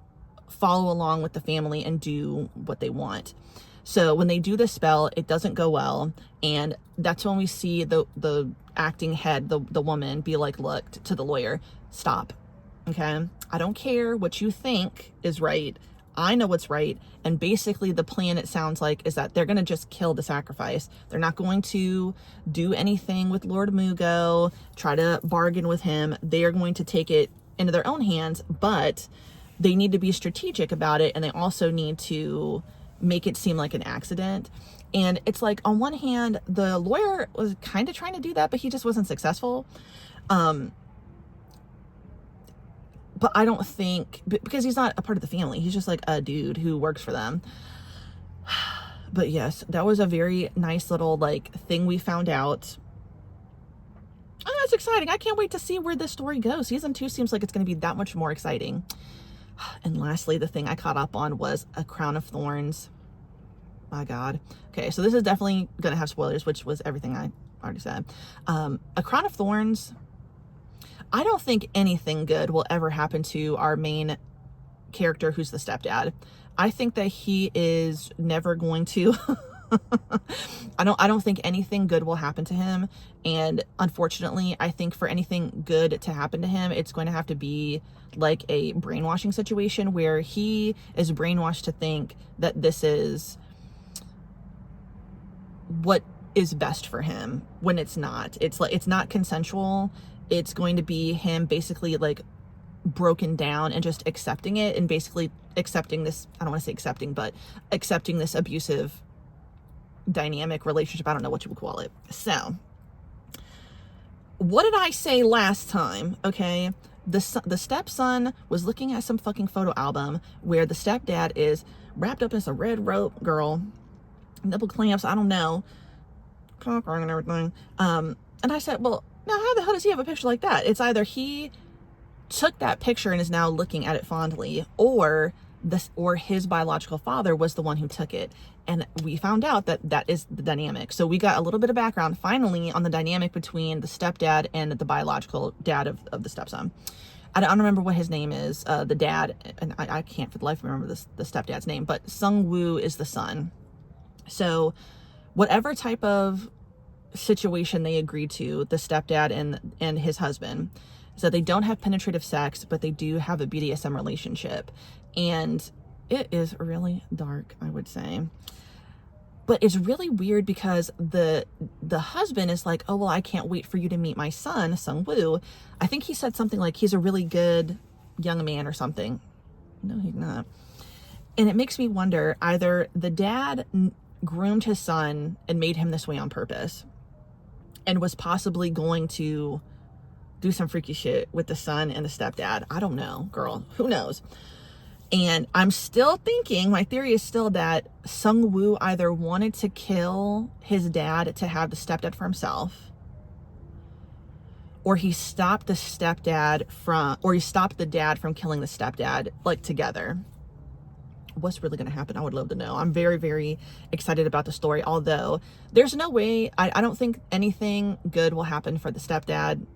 follow along with the family and do what they want. So when they do the spell, it doesn't go well, and that's when we see the acting head, the woman, be like, look, to the lawyer, stop, okay? I don't care what you think is right. I know what's right. And basically the plan, it sounds like, is that they're going to just kill the sacrifice. They're not going to do anything with Lord Mugo, try to bargain with him. They are going to take it into their own hands, but they need to be strategic about it, and they also need to make it seem like an accident. And it's like, on one hand, the lawyer was kind of trying to do that, but he just wasn't successful. But I don't think, because he's not a part of the family, he's just like a dude who works for them. But yes, that was a very nice little like thing we found out. Oh, that's exciting. I can't wait to see where this story goes. Season 2 seems like it's going to be that much more exciting. And lastly, the thing I caught up on was A Crown of Thorns. My God. Okay, so this is definitely going to have spoilers, which was everything I already said. A Crown of Thorns, I don't think anything good will ever happen to our main character who's the stepdad. I think that he is never going to I don't think anything good will happen to him, and unfortunately I think for anything good to happen to him, it's going to have to be like a brainwashing situation where he is brainwashed to think that this is what is best for him when it's not. It's like, it's not consensual. It's going to be him basically like broken down and just accepting it, and basically accepting this, I don't want to say accepting, but accepting this abusive dynamic relationship. I don't know what you would call it. So what did I say last time? Okay, the stepson was looking at some fucking photo album where the stepdad is wrapped up in some red rope, girl, nipple clamps, I don't know, cock ring and everything. And I said, well, now how the hell does he have a picture like that? It's either he took that picture and is now looking at it fondly, or his biological father was the one who took it. And we found out that that is the dynamic. So we got a little bit of background finally on the dynamic between the stepdad and the biological dad of the stepson. I don't remember what his name is, the dad, and I can't for the life remember the stepdad's name, but Sung Woo is the son. So whatever type of situation they agreed to, the stepdad and his husband, so they don't have penetrative sex, but they do have a BDSM relationship. And it is really dark, I would say. But it's really weird because the husband is like, oh, well, I can't wait for you to meet my son, Sung Woo. I think he said something like he's a really good young man or something. No, he's not. And it makes me wonder, either the dad groomed his son and made him this way on purpose and was possibly going to do some freaky shit with the son and the stepdad. I don't know, girl. Who knows? And I'm still thinking, my theory is still that Sung Woo either wanted to kill his dad to have the stepdad for himself, or he stopped the dad from killing the stepdad, like, together. What's really going to happen? I would love to know. I'm very, very excited about the story, although there's no way, I don't think anything good will happen for the stepdad.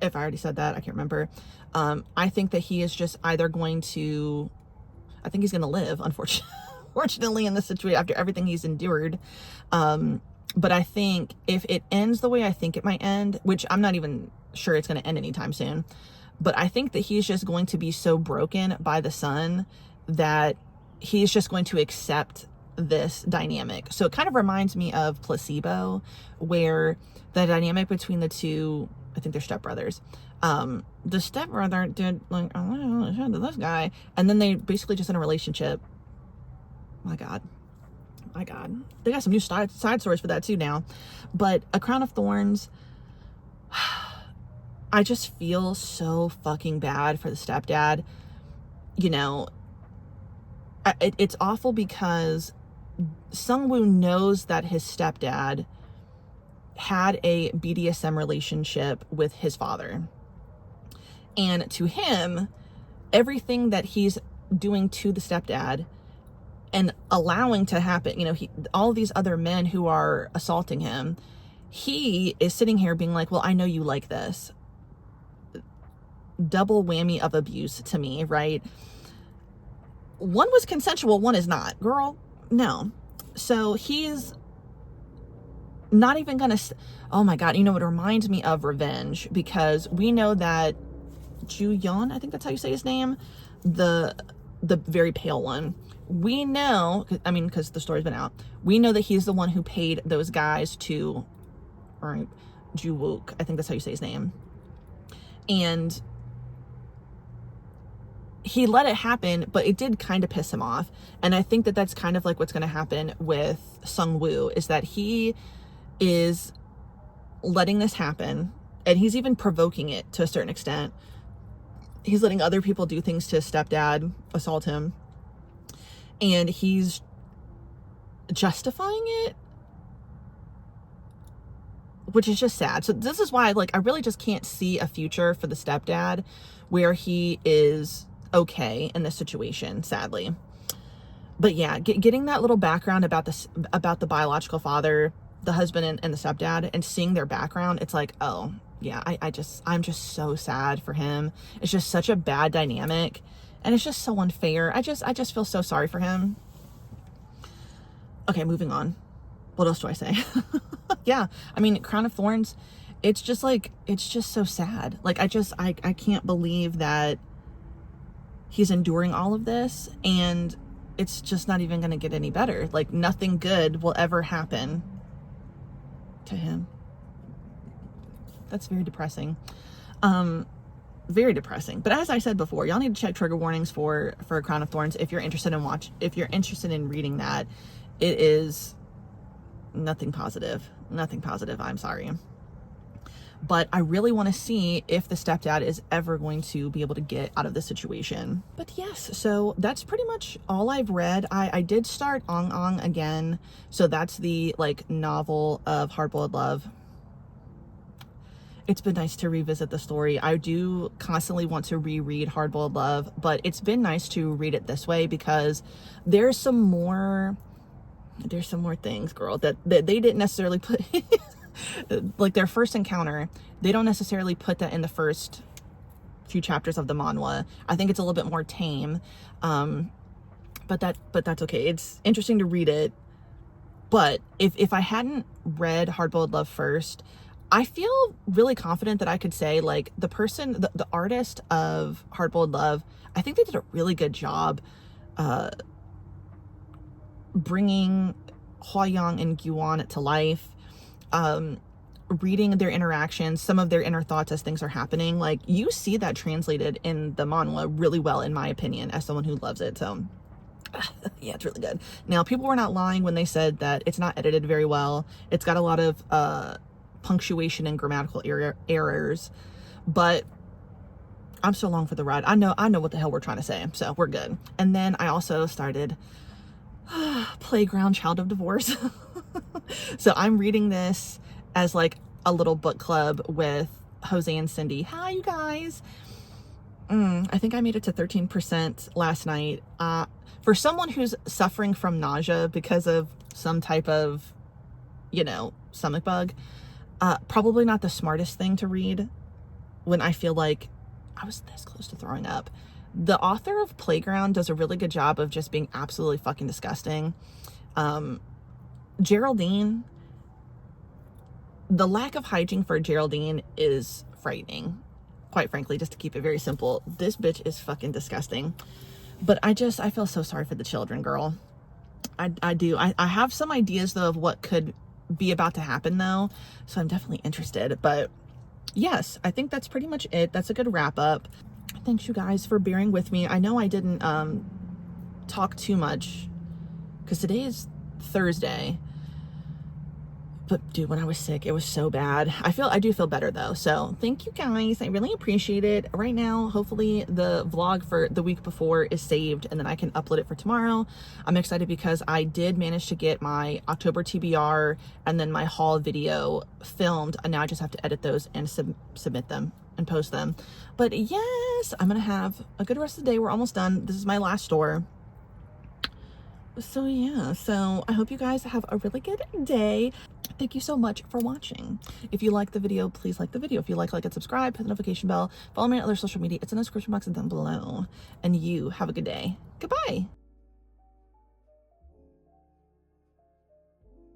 If I already said that, I can't remember. I think that he is just either going to, I think he's going to live, unfortunately, in this situation after everything he's endured. But I think if it ends the way I think it might end, which I'm not even sure it's going to end anytime soon, but I think that he's just going to be so broken by the son that he's just going to accept this dynamic. So it kind of reminds me of Placebo, where the dynamic between the two, I think they're stepbrothers. The stepbrother did like, oh, to this guy, and then they basically just in a relationship. My God. They got some new side stories for that too now. But A Crown of Thorns, I just feel so fucking bad for the stepdad. You know, it's awful because Sung Woo knows that his stepdad had a BDSM relationship with his father. And to him, everything that he's doing to the stepdad and allowing to happen, you know, all these other men who are assaulting him, he is sitting here being like, well, I know you like this. Double whammy of abuse to me, right? One was consensual, one is not. Girl, no. So he's not even gonna, oh my God, you know, it reminds me of Revenge, because we know that Ju Yeon, I think that's how you say his name, the very pale one, we know, I mean, because the story's been out, we know that he's the one who paid those guys to, or Ju Wook, I think that's how you say his name, and he let it happen, but it did kind of piss him off. And I think that that's kind of like what's going to happen with Sung Woo, is that he is letting this happen, and he's even provoking it to a certain extent. He's letting other people do things to his stepdad, assault him, and he's justifying it, which is just sad. So this is why, like, I really just can't see a future for the stepdad where he is okay in this situation, sadly. But yeah, getting that little background about the biological father, the husband and the stepdad, and seeing their background, it's like, oh, yeah, I'm just so sad for him. It's just such a bad dynamic, and it's just so unfair. I just feel so sorry for him. Okay, moving on. What else do I say? Yeah, I mean, Crown of Thorns, it's just so sad. Like, I can't believe that he's enduring all of this, and it's just not even going to get any better. Like, nothing good will ever happen to him. That's very depressing. Very depressing. But as I said before, y'all need to check trigger warnings for Crown of Thorns if you're interested in reading that. It is nothing positive. I'm sorry. But I really want to see if the stepdad is ever going to be able to get out of this situation. But yes, so that's pretty much all I've read. I did start Ong Ong again. So that's the like novel of hard-boiled love. It's been nice to revisit the story. I do constantly want to reread Hard-Boiled Love, but it's been nice to read it this way because there's some more things, girl, that they didn't necessarily put like their first encounter. They don't necessarily put that in the first few chapters of the manhwa. I think it's a little bit more tame. But that's okay. It's interesting to read it. But if I hadn't read Hard-Boiled Love first, I feel really confident that I could say, like, the artist of Hard-Boiled Love, I think they did a really good job bringing Hwa-young and Gyuan to life, reading their interactions, some of their inner thoughts as things are happening. Like, you see that translated in the manhwa really well, in my opinion, as someone who loves it. So yeah, it's really good. Now, people were not lying when they said that it's not edited very well. It's got a lot of punctuation and grammatical errors, but I'm so along for the ride. I know what the hell we're trying to say, so we're good. And then I also started Playground Child of Divorce. So I'm reading this as like a little book club with Jose and Cindy. Hi, you guys. I think I made it to 13% last night. For someone who's suffering from nausea because of some type of, stomach bug, probably not the smartest thing to read when I feel like I was this close to throwing up. The author of Playground does a really good job of just being absolutely fucking disgusting. Geraldine, the lack of hygiene for Geraldine is frightening. Quite frankly, just to keep it very simple, this bitch is fucking disgusting. But I feel so sorry for the children, girl. I do. I have some ideas though of what could be about to happen though, so I'm definitely interested. But yes, I think that's pretty much it. That's a good wrap up. Thanks you guys for bearing with me. I know I didn't talk too much because today is Thursday, but dude, when I was sick, it was so bad. I do feel better though, so thank you guys. I really appreciate it. Right now, hopefully the vlog for the week before is saved and then I can upload it for tomorrow. I'm excited because I did manage to get my October TBR and then my haul video filmed, and now I just have to edit those and submit them and post them. But yes, I'm gonna have a good rest of the day. We're almost done. This is my last store. So yeah, so I hope you guys have a really good day. Thank you so much for watching. If you like the video, please like the video. If you like and subscribe, hit the notification bell, follow me on other social media. It's in the description box and down below. And you have a good day. Goodbye.